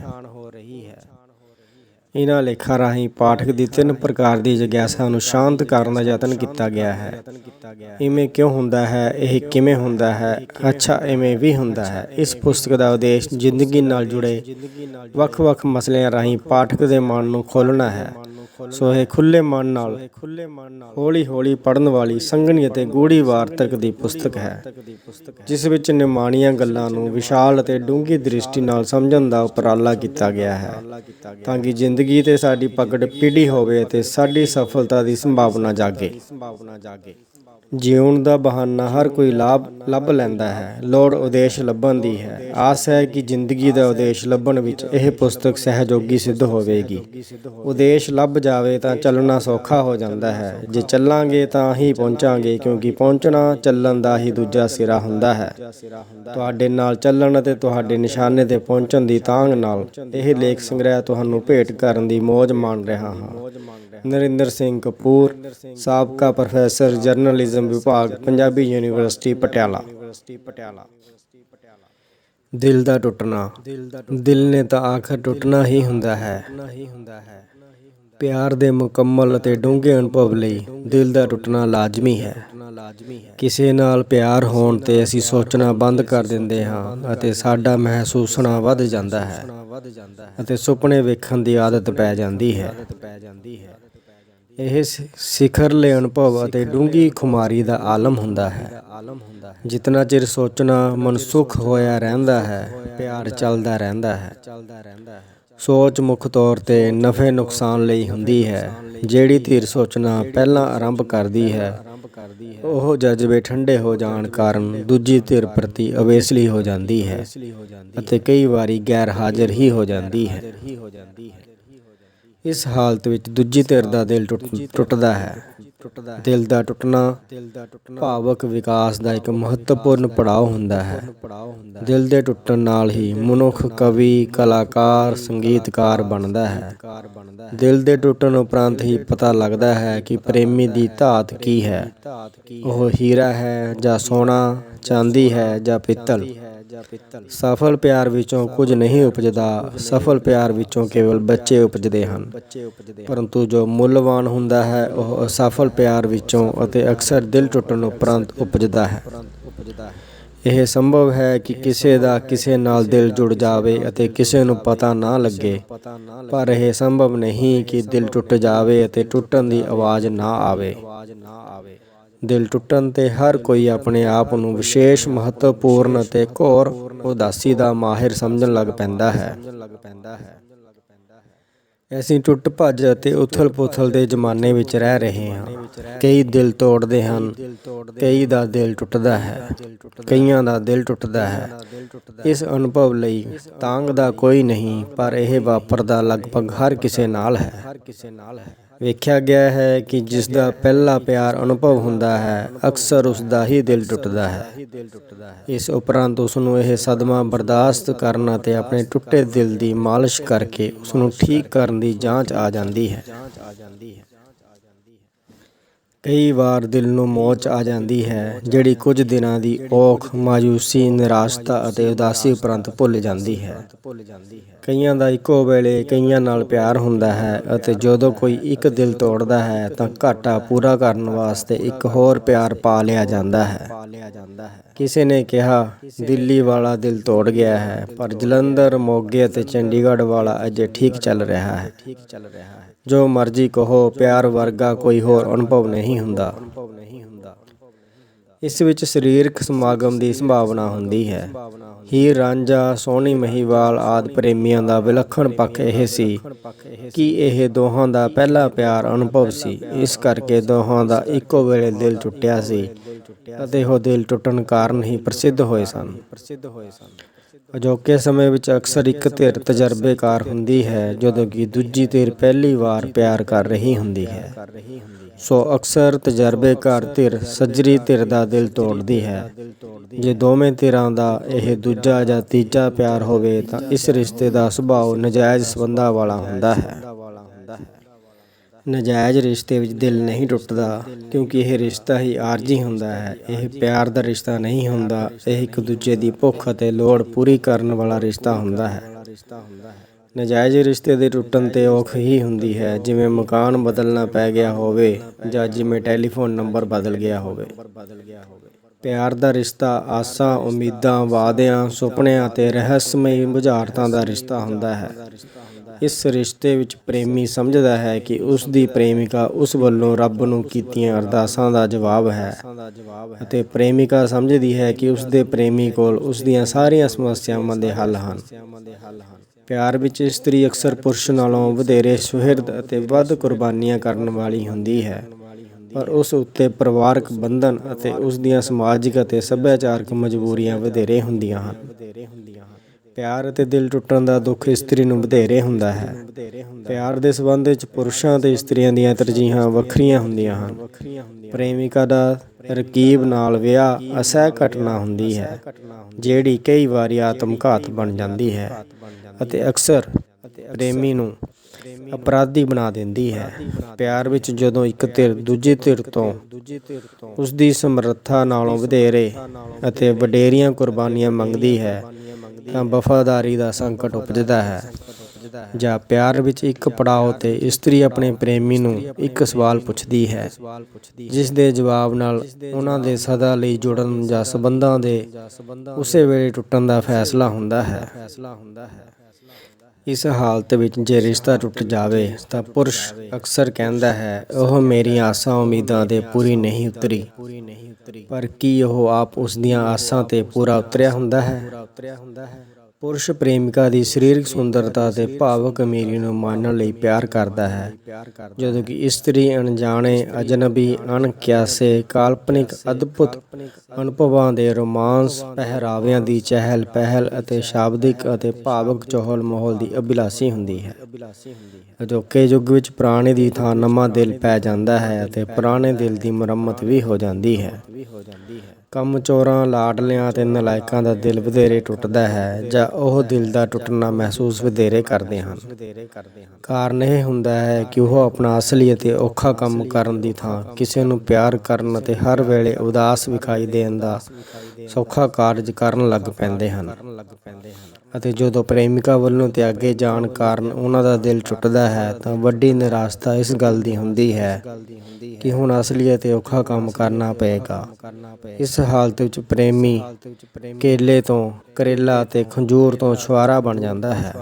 ਇਹਨਾਂ ਲੇਖਾਂ ਰਾਹੀਂ ਪਾਠਕ ਦੀ 3 ਪ੍ਰਕਾਰ ਦੀ ਜਿਗਿਆਸਾ ਨੂੰ ਸ਼ਾਂਤ ਕਰਨ ਦਾ ਯਤਨ ਕੀਤਾ ਗਿਆ ਹੈ। ਇਵੇਂ ਕਿਉਂ ਹੁੰਦਾ ਹੈ? ਇਹ ਕਿਵੇਂ ਹੁੰਦਾ ਹੈ? ਅੱਛਾ, ਇਵੇਂ ਵੀ ਹੁੰਦਾ ਹੈ। ਇਸ ਪੁਸਤਕ ਦਾ ਉਦੇਸ਼ ਜ਼ਿੰਦਗੀ ਨਾਲ ਜੁੜੇ ਵੱਖ-ਵੱਖ ਮਸਲਿਆਂ ਰਾਹੀਂ ਪਾਠਕ ਦੇ ਮਨ ਨੂੰ ਖੋਲ੍ਹਣਾ ਹੈ। ਸੋ ਇਹ ਖੁੱਲ੍ਹੇ ਮਨ ਨਾਲ ਹੌਲੀ-ਹੌਲੀ ਪੜ੍ਹਨ ਵਾਲੀ ਸੰਘਣੀ ਅਤੇ ਗੂੜ੍ਹੀ ਵਾਰਤਕ ਦੀ ਪੁਸਤਕ ਹੈ, ਜਿਸ ਵਿੱਚ ਨਿਮਾਣੀਆਂ ਗੱਲਾਂ ਨੂੰ ਵਿਸ਼ਾਲ ਅਤੇ ਡੂੰਘੀ ਦ੍ਰਿਸ਼ਟੀ ਨਾਲ ਸਮਝਣ ਦਾ ਉਪਰਾਲਾ ਕੀਤਾ ਗਿਆ ਹੈ, ਤਾਂ ਕਿ ਜ਼ਿੰਦਗੀ ਤੇ ਸਾਡੀ ਪਕੜ ਟੇਢੀ ਹੋਵੇ ਅਤੇ ਸਾਡੀ ਸਫਲਤਾ ਦੀ ਸੰਭਾਵਨਾ ਜਾਗੇ। ਜਿਉਣ ਦਾ ਬਹਾਨਾ ਹਰ ਕੋਈ ਲੱਭ ਲੈਂਦਾ ਹੈ, ਲੋੜ ਉਦੇਸ਼ ਲੱਭਣ ਦੀ ਹੈ। ਆਸ ਹੈ ਕਿ ਜ਼ਿੰਦਗੀ ਦਾ ਉਦੇਸ਼ ਲੱਭਣ ਵਿੱਚ ਇਹ ਪੁਸਤਕ ਸਹਿਯੋਗੀ ਸਿੱਧ ਹੋਵੇਗੀ। ਉਦੇਸ਼ ਲੱਭ ਜਾਵੇ ਤਾਂ ਚੱਲਣਾ ਸੌਖਾ ਹੋ ਜਾਂਦਾ ਹੈ। ਜੇ ਚੱਲਾਂਗੇ ਤਾਂ ਹੀ ਪਹੁੰਚਾਂਗੇ, ਕਿਉਂਕਿ ਪਹੁੰਚਣਾ ਚੱਲਣ ਦਾ ਹੀ ਦੂਜਾ ਸਿਰਾ ਹੁੰਦਾ ਹੈ। ਤੁਹਾਡੇ ਨਾਲ ਚੱਲਣ ਅਤੇ ਤੁਹਾਡੇ ਨਿਸ਼ਾਨੇ ਤੇ ਪਹੁੰਚਣ ਦੀ ਤਾਂਘ ਨਾਲ ਇਹ ਲੇਖ ਸੰਗ੍ਰਹਿ ਤੁਹਾਨੂੰ ਭੇਟ ਕਰਨ ਦੀ ਮੌਜ ਮਾਣ ਰਿਹਾ ਹਾਂ। ਨਰਿੰਦਰ ਸਿੰਘ ਕਪੂਰ, ਸਾਬਕਾ ਪ੍ਰੋਫੈਸਰ ਜਰਨਲਿਜ਼ਮ ਵਿਭਾਗ, ਪੰਜਾਬੀ ਯੂਨੀਵਰਸਿਟੀ, ਪਟਿਆਲਾ। ਦਿਲ ਦਾ ਟੁੱਟਣਾ। ਦਿਲ ਨੇ ਤਾਂ ਆਖਰ ਟੁੱਟਣਾ ਹੀ ਹੁੰਦਾ ਹੈ। ਪਿਆਰ ਦੇ ਮੁਕੰਮਲ ਅਤੇ ਡੂੰਘੇ ਅਨੁਭਵ ਲਈ ਦਿਲ ਦਾ ਟੁੱਟਣਾ ਲਾਜ਼ਮੀ ਹੈ। ਕਿਸੇ ਨਾਲ ਪਿਆਰ ਹੋਣ ਤੇ ਅਸੀਂ ਸੋਚਣਾ ਬੰਦ ਕਰ ਦਿੰਦੇ ਹਾਂ ਅਤੇ ਸਾਡਾ ਮਹਿਸੂਸਣਾ ਵੱਧ ਜਾਂਦਾ ਹੈ ਅਤੇ ਸੁਪਨੇ ਵੇਖਣ ਦੀ ਆਦਤ ਪੈ ਜਾਂਦੀ ਹੈ। ਇਹ ਸਿਖਰਲੇ ਅਨੁਭਵ ਅਤੇ ਡੂੰਘੀ ਖੁਮਾਰੀ ਦਾ ਆਲਮ ਹੁੰਦਾ ਹੈ। ਜਿਤਨਾ ਚਿਰ ਸੋਚਣਾ ਮਨਸੁਖ ਹੋਇਆ ਰਹਿੰਦਾ ਹੈ, ਪਿਆਰ ਚੱਲਦਾ ਰਹਿੰਦਾ ਹੈ। ਸੋਚ ਮੁੱਖ ਤੌਰ ਤੇ ਨਫ਼ੇ ਨੁਕਸਾਨ ਲਈ ਹੁੰਦੀ ਹੈ। ਜਿਹੜੀ ਧਿਰ ਸੋਚਣਾ ਪਹਿਲਾਂ ਆਰੰਭ ਕਰਦੀ ਹੈ, ਉਹ ਜਜ਼ਬੇ ਠੰਡੇ ਹੋ ਜਾਣ ਕਾਰਨ ਦੂਜੀ ਧਿਰ ਪ੍ਰਤੀ ਅਵੇਸਲੀ ਹੋ ਜਾਂਦੀ ਹੈ ਅਤੇ ਕਈ ਵਾਰੀ ਗੈਰ ਹਾਜ਼ਰ ਹੀ ਹੋ ਜਾਂਦੀ ਹੈ। ਇਸ ਹਾਲਤ ਵਿੱਚ ਦੂਜੀ ਧਿਰ ਦਾ ਦਿਲ ਟੁੱਟਦਾ ਹੈ। ਦਿਲ ਦਾ ਟੁੱਟਣਾ ਭਾਵਕ ਵਿਕਾਸ ਦਾ ਇੱਕ ਮਹੱਤਵਪੂਰਨ ਪੜਾਅ ਹੁੰਦਾ ਹੈ। ਦਿਲ ਦੇ ਟੁੱਟਣ ਨਾਲ ਹੀ ਮਨੁੱਖ ਕਵੀ, ਕਲਾਕਾਰ, ਸੰਗੀਤਕਾਰ ਬਣਦਾ ਹੈ। ਦਿਲ ਦੇ ਟੁੱਟਣ ਉਪਰੰਤ ਹੀ ਪਤਾ ਲੱਗਦਾ ਹੈ ਕਿ ਪ੍ਰੇਮੀ ਦੀ ਧਾਤ ਕੀ ਹੈ। ਉਹ ਹੀਰਾ ਹੈ ਜਾਂ ਸੋਨਾ, ਚਾਂਦੀ ਹੈ ਜਾਂ ਪਿੱਤਲ। ਸਫਲ ਪਿਆਰ ਵਿੱਚੋਂ ਕੁਝ ਨਹੀਂ ਉਪਜਦਾ। ਸਫਲ ਪਿਆਰ ਵਿੱਚੋਂ ਕੇਵਲ ਬੱਚੇ ਉਪਜਦੇ ਹਨ, ਪਰੰਤੂ ਜੋ ਮੁੱਲਵਾਨ ਹੁੰਦਾ ਹੈ ਉਹ ਅਸਫਲ ਪਿਆਰ ਵਿੱਚੋਂ ਅਤੇ ਅਕਸਰ ਦਿਲ ਟੁੱਟਣ ਉਪਰੰਤ ਉਪਜਦਾ ਹੈ। ਇਹ ਸੰਭਵ ਹੈ ਕਿ ਕਿਸੇ ਦਾ ਕਿਸੇ ਨਾਲ ਦਿਲ ਜੁੜ ਜਾਵੇ ਅਤੇ ਕਿਸੇ ਨੂੰ ਪਤਾ ਨਾ ਲੱਗੇ, ਪਰ ਇਹ ਸੰਭਵ ਨਹੀਂ ਕਿ ਦਿਲ ਟੁੱਟ ਜਾਵੇ ਅਤੇ ਟੁੱਟਣ ਦੀ ਆਵਾਜ਼ ਨਾ ਆਵੇ। ਦਿਲ ਟੁੱਟਣ ਤੇ ਹਰ ਕੋਈ ਆਪਣੇ ਆਪ ਨੂੰ ਵਿਸ਼ੇਸ਼, ਮਹੱਤਵਪੂਰਨ ਅਤੇ ਘੋਰ ਉਦਾਸੀ ਦਾ ਮਾਹਿਰ ਸਮਝਣ ਲੱਗ ਪੈਂਦਾ ਹੈ। ਅਸੀਂ ਟੁੱਟ ਭੱਜ ਅਤੇ ਉਥਲ ਪੁਥਲ ਦੇ ਜ਼ਮਾਨੇ ਵਿੱਚ ਰਹਿ ਰਹੇ ਹਾਂ। ਕਈ ਦਿਲ ਤੋੜਦੇ ਹਨ, ਕਈ ਦਾ ਦਿਲ ਟੁੱਟਦਾ ਹੈ, ਕਈਆਂ ਦਾ ਦਿਲ ਟੁੱਟਦਾ ਹੈ। ਇਸ ਅਨੁਭਵ ਲਈ ਤਾਂਘ ਦਾ ਕੋਈ ਨਹੀਂ, ਪਰ ਇਹ ਵਾਪਰਦਾ ਲਗਭਗ ਹਰ ਕਿਸੇ ਨਾਲ ਹੈ। ਵੇਖਿਆ ਗਿਆ ਹੈ ਕਿ ਜਿਸ ਦਾ ਪਹਿਲਾ ਪਿਆਰ ਅਨੁਭਵ ਹੁੰਦਾ ਹੈ, ਅਕਸਰ ਉਸ ਦਾ ਹੀ ਦਿਲ ਟੁੱਟਦਾ ਹੈ। ਇਸ ਉਪਰੰਤ ਉਸ ਨੂੰ ਇਹ ਸਦਮਾ ਬਰਦਾਸ਼ਤ ਕਰਨ ਅਤੇ ਆਪਣੇ ਟੁੱਟੇ ਦਿਲ ਦੀ ਮਾਲਿਸ਼ ਕਰਕੇ ਉਸ ਨੂੰ ਠੀਕ ਕਰਨ ਦੀ ਜਾਂਚ ਆ ਜਾਂਦੀ ਹੈ। ਕਈ ਵਾਰ ਦਿਲ ਨੂੰ ਮੋਚ ਆ ਜਾਂਦੀ ਹੈ, ਜਿਹੜੀ ਕੁਝ ਦਿਨਾਂ ਦੀ ਔਖ, ਮਾਯੂਸੀ, ਨਿਰਾਸ਼ਤਾ ਅਤੇ ਉਦਾਸੀ ਉਪਰੰਤ ਭੁੱਲ ਜਾਂਦੀ ਹੈ। ਕਈਆਂ ਦਾ ਇੱਕੋ ਵੇਲੇ ਕਈਆਂ ਨਾਲ ਪਿਆਰ ਹੁੰਦਾ ਹੈ ਅਤੇ ਜਦੋਂ ਕੋਈ ਇੱਕ ਦਿਲ ਤੋੜਦਾ ਹੈ ਤਾਂ ਘਾਟਾ ਪੂਰਾ ਕਰਨ ਵਾਸਤੇ ਇੱਕ ਹੋਰ ਪਿਆਰ ਪਾ ਲਿਆ ਜਾਂਦਾ ਹੈ। ਕਿਸੇ ਨੇ ਕਿਹਾ ਦਿੱਲੀ ਵਾਲਾ ਦਿਲ ਤੋੜ ਗਿਆ ਹੈ, ਪਰ ਜਲੰਧਰ, ਮੋਗੇ ਅਤੇ ਚੰਡੀਗੜ੍ਹ ਵਾਲਾ ਅਜੇ ਠੀਕ ਚੱਲ ਰਿਹਾ ਹੈ। ਜੋ ਮਰਜ਼ੀ ਕਹੋ, ਪਿਆਰ ਵਰਗਾ ਕੋਈ ਹੋਰ ਅਨੁਭਵ ਨਹੀਂ ਹੁੰਦਾ। ਇਸ ਵਿੱਚ ਸਰੀਰਕ ਸਮਾਗਮ ਦੀ ਸੰਭਾਵਨਾ ਹੁੰਦੀ ਹੈ। ਹੀਰ ਰਾਂਝਾ, ਸੋਹਣੀ ਮਹੀਵਾਲ ਆਦਿ ਪ੍ਰੇਮੀਆਂ ਦਾ ਵਿਲੱਖਣ ਪੱਖ ਇਹ ਸੀ ਕਿ ਇਹ ਦੋਹਾਂ ਦਾ ਪਹਿਲਾ ਪਿਆਰ ਅਨੁਭਵ ਸੀ। ਇਸ ਕਰਕੇ ਦੋਹਾਂ ਦਾ ਇੱਕੋ ਵੇਲੇ ਦਿਲ ਟੁੱਟਿਆ ਸੀ ਅਤੇ ਉਹ ਦਿਲ ਟੁੱਟਣ ਕਾਰਨ ਹੀ ਪ੍ਰਸਿੱਧ ਹੋਏ ਸਨ। ਅਜੋਕੇ ਸਮੇਂ ਵਿੱਚ ਅਕਸਰ ਇੱਕ ਧਿਰ ਤਜਰਬੇਕਾਰ ਹੁੰਦੀ ਹੈ, ਜਦੋਂ ਕਿ ਦੂਜੀ ਧਿਰ ਪਹਿਲੀ ਵਾਰ ਪਿਆਰ ਕਰ ਰਹੀ ਹੁੰਦੀ ਹੈ। ਸੋ ਅਕਸਰ ਤਜਰਬੇਕਾਰ ਧਿਰ ਸੱਜਰੀ ਧਿਰ ਦਾ ਦਿਲ ਤੋੜਦੀ ਹੈ। ਜੇ ਦੋਵੇਂ ਧਿਰਾਂ ਦਾ ਇਹ ਦੂਜਾ ਜਾਂ ਤੀਜਾ ਪਿਆਰ ਹੋਵੇ ਤਾਂ ਇਸ ਰਿਸ਼ਤੇ ਦਾ ਸੁਭਾਅ ਨਜਾਇਜ਼ ਸੰਬੰਧਾਂ ਵਾਲਾ ਹੁੰਦਾ ਹੈ। ਨਜਾਇਜ਼ ਰਿਸ਼ਤੇ ਵਿੱਚ ਦਿਲ ਨਹੀਂ ਟੁੱਟਦਾ, ਕਿਉਂਕਿ ਇਹ ਰਿਸ਼ਤਾ ਹੀ ਆਰਜ਼ੀ ਹੁੰਦਾ ਹੈ। ਇਹ ਪਿਆਰ ਦਾ ਰਿਸ਼ਤਾ ਨਹੀਂ ਹੁੰਦਾ। ਇਹ ਇੱਕ ਦੂਜੇ ਦੀ ਭੁੱਖ ਅਤੇ ਲੋੜ ਪੂਰੀ ਕਰਨ ਵਾਲਾ ਰਿਸ਼ਤਾ ਹੁੰਦਾ ਹੈ। ਨਜਾਇਜ਼ ਰਿਸ਼ਤੇ ਦੇ ਟੁੱਟਣ 'ਤੇ ਔਖ ਹੀ ਹੁੰਦੀ ਹੈ, ਜਿਵੇਂ ਮਕਾਨ ਬਦਲਣਾ ਪੈ ਗਿਆ ਹੋਵੇ ਜਾਂ ਜਿਵੇਂ ਟੈਲੀਫੋਨ ਨੰਬਰ ਬਦਲ ਗਿਆ ਹੋਵੇ। ਪਿਆਰ ਦਾ ਰਿਸ਼ਤਾ ਆਸਾਂ, ਉਮੀਦਾਂ, ਵਾਅਦਿਆਂ, ਸੁਪਨਿਆਂ ਅਤੇ ਰਹੱਸਮਈ ਬੁਝਾਰਤਾਂ ਦਾ ਰਿਸ਼ਤਾ ਹੁੰਦਾ ਹੈ। ਇਸ ਰਿਸ਼ਤੇ ਵਿੱਚ ਪ੍ਰੇਮੀ ਸਮਝਦਾ ਹੈ ਕਿ ਉਸ ਦੀ ਪ੍ਰੇਮਿਕਾ ਉਸ ਵੱਲੋਂ ਰੱਬ ਨੂੰ ਕੀਤੀਆਂ ਅਰਦਾਸਾਂ ਦਾ ਜਵਾਬ ਹੈ ਅਤੇ ਪ੍ਰੇਮਿਕਾ ਸਮਝਦੀ ਹੈ ਕਿ ਉਸ ਦੇ ਪ੍ਰੇਮੀ ਕੋਲ ਉਸ ਦੀਆਂ ਸਾਰੀਆਂ ਸਮੱਸਿਆਵਾਂ ਦੇ ਹੱਲ ਹਨ। ਪਿਆਰ ਵਿੱਚ ਇਸਤਰੀ ਅਕਸਰ ਪੁਰਸ਼ ਨਾਲੋਂ ਵਧੇਰੇ ਸੁਹਿਰਦ ਅਤੇ ਵੱਧ ਕੁਰਬਾਨੀਆਂ ਕਰਨ ਵਾਲੀ ਹੁੰਦੀ ਹੈ, ਪਰ ਉਸ ਉੱਤੇ ਪਰਿਵਾਰਕ ਬੰਧਨ ਅਤੇ ਉਸ ਦੀਆਂ ਸਮਾਜਿਕ ਅਤੇ ਸੱਭਿਆਚਾਰਕ ਮਜਬੂਰੀਆਂ ਵਧੇਰੇ ਹੁੰਦੀਆਂ ਹਨ। ਪਿਆਰ ਅਤੇ ਦਿਲ ਟੁੱਟਣ ਦਾ ਦੁੱਖ ਇਸਤਰੀ ਨੂੰ ਵਧੇਰੇ ਹੁੰਦਾ ਹੈ। ਪਿਆਰ ਦੇ ਸੰਬੰਧ ਵਿੱਚ ਪੁਰਸ਼ਾਂ ਅਤੇ ਇਸਤਰੀਆਂ ਦੀਆਂ ਤਰਜੀਹਾਂ ਵੱਖਰੀਆਂ ਹੁੰਦੀਆਂ ਹਨ। ਪ੍ਰੇਮਿਕਾ ਦਾ ਰਕੀਬ ਨਾਲ ਵਿਆਹ ਅਸਹਿ ਘਟਨਾ ਹੁੰਦੀ ਹੈ, ਜਿਹੜੀ ਕਈ ਵਾਰੀ ਆਤਮਘਾਤ ਬਣ ਜਾਂਦੀ ਹੈ ਅਤੇ ਅਕਸਰ ਪ੍ਰੇਮੀ ਨੂੰ ਅਪਰਾਧੀ ਬਣਾ ਦਿੰਦੀ ਹੈ। ਪਿਆਰ ਵਿੱਚ ਜਦੋਂ ਇੱਕ ਧਿਰ ਦੂਜੀ ਧਿਰ ਤੋਂ ਉਸ ਦੀ ਸਮਰੱਥਾ ਨਾਲੋਂ ਵਧੇਰੇ ਅਤੇ ਵਡੇਰੀਆਂ ਕੁਰਬਾਨੀਆਂ ਮੰਗਦੀ ਹੈ ਤਾਂ ਵਫ਼ਾਦਾਰੀ ਦਾ ਸੰਕਟ ਉਪਜਦਾ ਹੈ। ਜਾਂ ਪਿਆਰ ਵਿੱਚ ਇੱਕ ਪੜਾਅ 'ਤੇ ਇਸਤਰੀ ਆਪਣੇ ਪ੍ਰੇਮੀ ਨੂੰ ਇੱਕ ਸਵਾਲ ਪੁੱਛਦੀ ਹੈ, ਜਿਸ ਦੇ ਜਵਾਬ ਨਾਲ ਉਹਨਾਂ ਦੇ ਸਦਾ ਲਈ ਜੁੜਨ ਜਾਂ ਸੰਬੰਧਾਂ ਦੇ ਉਸੇ ਵੇਲੇ ਟੁੱਟਣ ਦਾ ਫੈਸਲਾ ਹੁੰਦਾ ਹੈ। ਇਸ ਹਾਲਤ ਵਿੱਚ ਜੇ ਰਿਸ਼ਤਾ ਟੁੱਟ ਜਾਵੇ ਤਾਂ ਪੁਰਸ਼ ਅਕਸਰ ਕਹਿੰਦਾ ਹੈ, ਉਹ ਮੇਰੀਆਂ ਆਸਾਂ ਉਮੀਦਾਂ 'ਤੇ ਪੂਰੀ ਨਹੀਂ ਉਤਰੀ। ਪਰ ਕੀ ਉਹ ਆਪ ਉਸ ਦੀਆਂ ਆਸਾਂ 'ਤੇ ਪੂਰਾ ਉਤਰਿਆ ਹੁੰਦਾ ਹੈ? ਪੁਰਸ਼ ਪ੍ਰੇਮਿਕਾ ਦੀ ਸਰੀਰਕ ਸੁੰਦਰਤਾ ਅਤੇ ਭਾਵੁਕ ਅਮੀਰੀ ਨੂੰ ਮਾਣਨ ਲਈ ਪਿਆਰ ਕਰਦਾ ਹੈ, ਜਦੋਂ ਕਿ ਇਸਤਰੀ ਅਣਜਾਣੇ, ਅਜਨਬੀ, ਅਣਕਿਆਸੇ, ਕਾਲਪਨਿਕ, ਅਦਭੁਤ ਅਨੁਭਵਾਂ ਦੇ ਰੋਮਾਂਸ, ਪਹਿਰਾਵਿਆਂ ਦੀ ਚਹਿਲ ਪਹਿਲ ਅਤੇ ਸ਼ਾਬਦਿਕ ਅਤੇ ਭਾਵੁਕ ਚੋਹਲ ਮੋਹਲ ਦੀ ਅਭਿਲਾਸ਼ੀ ਹੁੰਦੀ ਹੈ। ਅਜੋਕੇ ਯੁੱਗ ਵਿੱਚ ਪੁਰਾਣੇ ਦੀ ਥਾਂ ਨਵਾਂ ਦਿਲ ਪੈ ਜਾਂਦਾ ਹੈ ਅਤੇ ਪੁਰਾਣੇ ਦਿਲ ਦੀ ਮੁਰੰਮਤ ਵੀ ਹੋ ਜਾਂਦੀ ਹੈ। ਕੰਮਚੋਰਾਂ, ਲਾਡਲਿਆਂ ਅਤੇ ਨਲਾਇਕਾਂ ਦਾ ਦਿਲ ਵਧੇਰੇ ਟੁੱਟਦਾ ਹੈ ਜਾਂ ਉਹ ਦਿਲ ਦਾ ਟੁੱਟਣਾ ਮਹਿਸੂਸ ਵਧੇਰੇ ਕਰਦੇ ਹਨ। ਕਾਰਨ ਇਹ ਹੁੰਦਾ ਹੈ ਕਿ ਉਹ ਆਪਣਾ ਅਸਲੀ ਅਤੇ ਔਖਾ ਕੰਮ ਕਰਨ ਦੀ ਥਾਂ ਕਿਸੇ ਨੂੰ ਪਿਆਰ ਕਰਨ ਅਤੇ ਹਰ ਵੇਲੇ ਉਦਾਸ ਵਿਖਾਈ ਦੇਣ ਦਾ ਸੌਖਾ ਕਾਰਜ ਕਰਨ ਲੱਗ ਪੈਂਦੇ ਹਨ। ਅਤੇ ਜਦੋਂ ਪ੍ਰੇਮਿਕਾ ਵੱਲੋਂ ਤਿਆਗੇ ਜਾਣ ਕਾਰਨ ਉਹਨਾਂ ਦਾ ਦਿਲ ਟੁੱਟਦਾ ਹੈ ਤਾਂ ਵੱਡੀ ਨਿਰਾਸ਼ਤਾ ਇਸ ਗੱਲ ਦੀ ਹੁੰਦੀ ਹੈ ਕਿ ਹੁਣ ਅਸਲੀ ਅਤੇ ਔਖਾ ਕੰਮ ਕਰਨਾ ਪਏਗਾ। ਇਸ ਹਾਲਤ ਵਿੱਚ ਪ੍ਰੇਮੀ ਕੇਲੇ ਤੋਂ ਕਰੇਲਾ ਅਤੇ ਖੰਜੂਰ ਤੋਂ ਛੁਆਰਾ ਬਣ ਜਾਂਦਾ ਹੈ।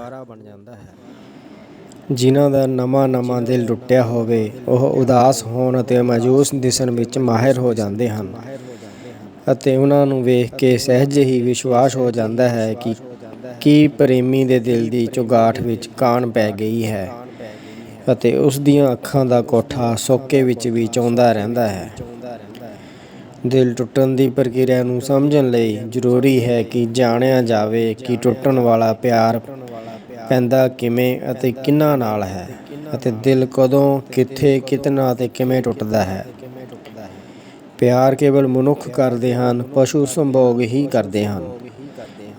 ਜਿਨ੍ਹਾਂ ਦਾ ਨਵਾਂ ਦਿਲ ਟੁੱਟਿਆ ਹੋਵੇ, ਉਹ ਉਦਾਸ ਹੋਣ ਅਤੇ ਮਾਯੂਸ ਦਿਸਣ ਵਿੱਚ ਮਾਹਿਰ ਹੋ ਜਾਂਦੇ ਹਨ ਅਤੇ ਉਹਨਾਂ ਨੂੰ ਵੇਖ ਕੇ ਸਹਿਜੇ ਹੀ ਵਿਸ਼ਵਾਸ ਹੋ ਜਾਂਦਾ ਹੈ ਕਿ ਪ੍ਰੇਮੀ ਦੇ ਦਿਲ ਦੀ ਚੁਗਾਠ ਵਿੱਚ ਕਾਣ ਪੈ ਗਈ ਹੈ ਅਤੇ ਉਸ ਦੀਆਂ ਅੱਖਾਂ ਦਾ ਕੋਠਾ ਸੋਕੇ ਵਿੱਚ ਵੀ ਚੌਂਦਾ ਰਹਿੰਦਾ ਹੈ। ਦਿਲ ਟੁੱਟਣ ਦੀ ਪ੍ਰਕਿਰਿਆ ਨੂੰ ਸਮਝਣ ਲਈ ਜ਼ਰੂਰੀ ਹੈ ਕਿ ਜਾਣਿਆ ਜਾਵੇ ਕਿ ਟੁੱਟਣ ਵਾਲਾ ਪਿਆਰ ਪੈਂਦਾ ਕਿਵੇਂ ਅਤੇ ਕਿਹਨਾਂ ਨਾਲ ਹੈ ਅਤੇ ਦਿਲ ਕਦੋਂ, ਕਿੱਥੇ, ਕਿਤਨਾ ਅਤੇ ਕਿਵੇਂ ਟੁੱਟਦਾ ਹੈ। ਪਿਆਰ ਕੇਵਲ ਮਨੁੱਖ ਕਰਦੇ ਹਨ, ਪਸ਼ੂ ਸੰਭੋਗ ਹੀ ਕਰਦੇ ਹਨ।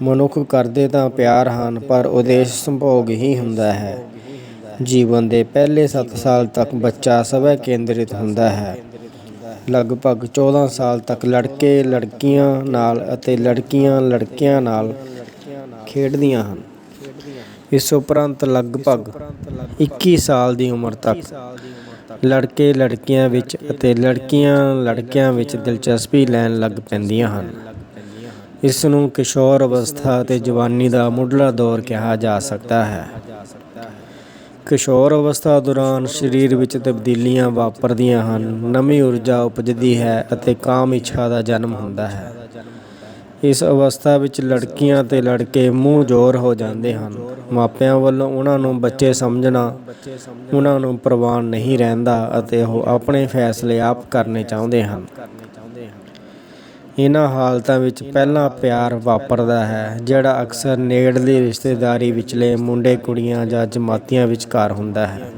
ਮਨੁੱਖ ਕਰਦੇ ਤਾਂ ਪਿਆਰ ਹਨ, ਪਰ ਉਦੇਸ਼ ਸੰਭੋਗ ਹੀ ਹੁੰਦਾ ਹੈ। ਜੀਵਨ ਦੇ ਪਹਿਲੇ 7 ਸਾਲ ਤੱਕ ਬੱਚਾ ਸਵੈ ਕੇਂਦਰਿਤ ਹੁੰਦਾ ਹੈ ਲਗਭਗ 14 ਸਾਲ ਤੱਕ ਲੜਕੇ ਲੜਕੀਆਂ ਨਾਲ ਅਤੇ ਲੜਕੀਆਂ ਲੜਕਿਆਂ ਨਾਲ ਖੇਡਦੀਆਂ ਹਨ। ਇਸ ਉਪਰੰਤ ਲਗਭਗ 21 ਸਾਲ ਦੀ ਉਮਰ ਤੱਕ ਲੜਕੇ ਲੜਕੀਆਂ ਵਿੱਚ ਅਤੇ ਲੜਕੀਆਂ ਲੜਕਿਆਂ ਵਿੱਚ ਦਿਲਚਸਪੀ ਲੈਣ ਲੱਗ ਪੈਂਦੀਆਂ ਹਨ। ਇਸ ਨੂੰ ਕਿਸ਼ੋਰ ਅਵਸਥਾ ਅਤੇ ਜਵਾਨੀ ਦਾ ਮੁੱਢਲਾ ਦੌਰ ਕਿਹਾ ਜਾ ਸਕਦਾ ਹੈ। ਕਿਸ਼ੋਰ ਅਵਸਥਾ ਦੌਰਾਨ ਸਰੀਰ ਵਿੱਚ ਤਬਦੀਲੀਆਂ ਵਾਪਰਦੀਆਂ ਹਨ, ਨਵੀਂ ਊਰਜਾ ਉਪਜਦੀ ਹੈ ਅਤੇ ਕਾਮ ਇੱਛਾ ਦਾ ਜਨਮ ਹੁੰਦਾ ਹੈ। ਇਸ ਅਵਸਥਾ ਵਿੱਚ ਲੜਕੀਆਂ ਅਤੇ ਲੜਕੇ ਮੂੰਹ ਜ਼ੋਰ ਹੋ ਜਾਂਦੇ ਹਨ। ਮਾਪਿਆਂ ਵੱਲੋਂ ਉਹਨਾਂ ਨੂੰ ਬੱਚੇ ਸਮਝਣਾ ਉਹਨਾਂ ਨੂੰ ਪ੍ਰਵਾਨ ਨਹੀਂ ਰਹਿੰਦਾ ਅਤੇ ਉਹ ਆਪਣੇ ਫੈਸਲੇ ਆਪ ਕਰਨੇ ਚਾਹੁੰਦੇ ਹਨ। ਇਹਨਾਂ ਹਾਲਤਾਂ ਵਿੱਚ ਪਹਿਲਾ ਪਿਆਰ ਵਾਪਰਦਾ ਹੈ, ਜਿਹੜਾ ਅਕਸਰ ਨੇੜਲੀ ਰਿਸ਼ਤੇਦਾਰੀ ਵਿਚਲੇ ਮੁੰਡੇ ਕੁੜੀਆਂ ਜਾਂ ਜਮਾਤੀਆਂ ਵਿਚਕਾਰ ਹੁੰਦਾ ਹੈ।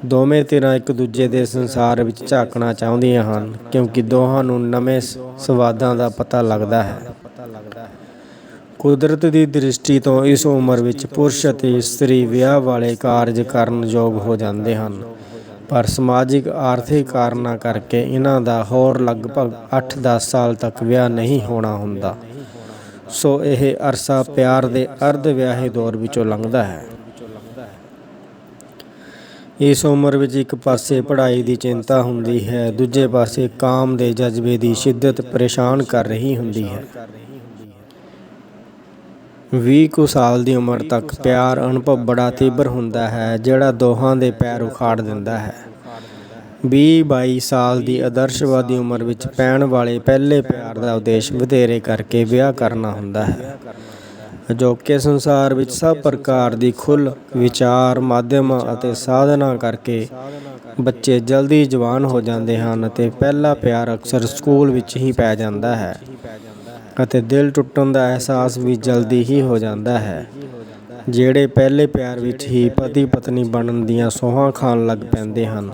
ਦੋਵੇਂ ਧਿਰਾਂ ਇੱਕ ਦੂਜੇ ਦੇ ਸੰਸਾਰ ਵਿੱਚ ਝਾਕਣਾ ਚਾਹੁੰਦੀਆਂ ਹਨ, ਕਿਉਂਕਿ ਦੋਹਾਂ ਨੂੰ ਨਵੇਂ ਸਵਾਦਾਂ ਦਾ ਪਤਾ ਲੱਗਦਾ ਹੈ। ਕੁਦਰਤ ਦੀ ਦ੍ਰਿਸ਼ਟੀ ਤੋਂ ਇਸ ਉਮਰ ਵਿੱਚ ਪੁਰਸ਼ ਅਤੇ ਇਸਤਰੀ ਵਿਆਹ ਵਾਲੇ ਕਾਰਜ ਕਰਨ ਯੋਗ ਹੋ ਜਾਂਦੇ ਹਨ, ਪਰ ਸਮਾਜਿਕ ਆਰਥਿਕ ਕਾਰਨਾਂ ਕਰਕੇ ਇਹਨਾਂ ਦਾ ਹੋਰ ਲਗਭਗ 8-10 ਸਾਲ ਤੱਕ ਵਿਆਹ ਨਹੀਂ ਹੋਣਾ ਹੁੰਦਾ। ਸੋ ਇਹ ਅਰਸਾ ਪਿਆਰ ਦੇ ਅਰਧ ਵਿਆਹੇ ਦੌਰ ਵਿੱਚੋਂ ਲੰਘਦਾ ਹੈ। ਇਸ ਉਮਰ ਵਿੱਚ ਇੱਕ ਪਾਸੇ ਪੜ੍ਹਾਈ ਦੀ ਚਿੰਤਾ ਹੁੰਦੀ ਹੈ, ਦੂਜੇ ਪਾਸੇ ਕਾਮ ਦੇ ਜਜ਼ਬੇ ਦੀ ਸ਼ਿੱਦਤ ਪਰੇਸ਼ਾਨ ਕਰ ਰਹੀ ਹੁੰਦੀ ਹੈ। 20 ਕੁ ਸਾਲ ਦੀ ਉਮਰ ਤੱਕ ਪਿਆਰ ਅਨੁਭਵ ਬੜਾ ਤੀਬਰ ਹੁੰਦਾ ਹੈ, ਜਿਹੜਾ ਦੋਹਾਂ ਦੇ ਪੈਰ ਉਖਾੜ ਦਿੰਦਾ ਹੈ। 20-22 ਸਾਲ ਦੀ ਆਦਰਸ਼ਵਾਦੀ ਉਮਰ ਵਿੱਚ ਪੈਣ ਵਾਲੇ ਪਹਿਲੇ ਪਿਆਰ ਦਾ ਉਦੇਸ਼ ਵਧੇਰੇ ਕਰਕੇ ਵਿਆਹ ਕਰਨਾ ਹੁੰਦਾ ਹੈ। ਅਜੋਕੇ ਸੰਸਾਰ ਵਿੱਚ ਸਭ ਪ੍ਰਕਾਰ ਦੀ ਖੁੱਲ੍ਹ ਵਿਚਾਰ ਮਾਧਿਅਮਾਂ ਅਤੇ ਸਾਧਨਾਂ ਕਰਕੇ ਬੱਚੇ ਜਲਦੀ ਜਵਾਨ ਹੋ ਜਾਂਦੇ ਹਨ ਅਤੇ ਪਹਿਲਾ ਪਿਆਰ ਅਕਸਰ ਸਕੂਲ ਵਿੱਚ ਹੀ ਪੈ ਜਾਂਦਾ ਹੈ ਅਤੇ ਦਿਲ ਟੁੱਟਣ ਦਾ ਅਹਿਸਾਸ ਵੀ ਜਲਦੀ ਹੀ ਹੋ ਜਾਂਦਾ ਹੈ। ਜਿਹੜੇ ਪਹਿਲੇ ਪਿਆਰ ਵਿੱਚ ਹੀ ਪਤੀ ਪਤਨੀ ਬਣਨ ਦੀਆਂ ਸੌਹਾਂ ਖਾਣ ਲੱਗ ਪੈਂਦੇ ਹਨ,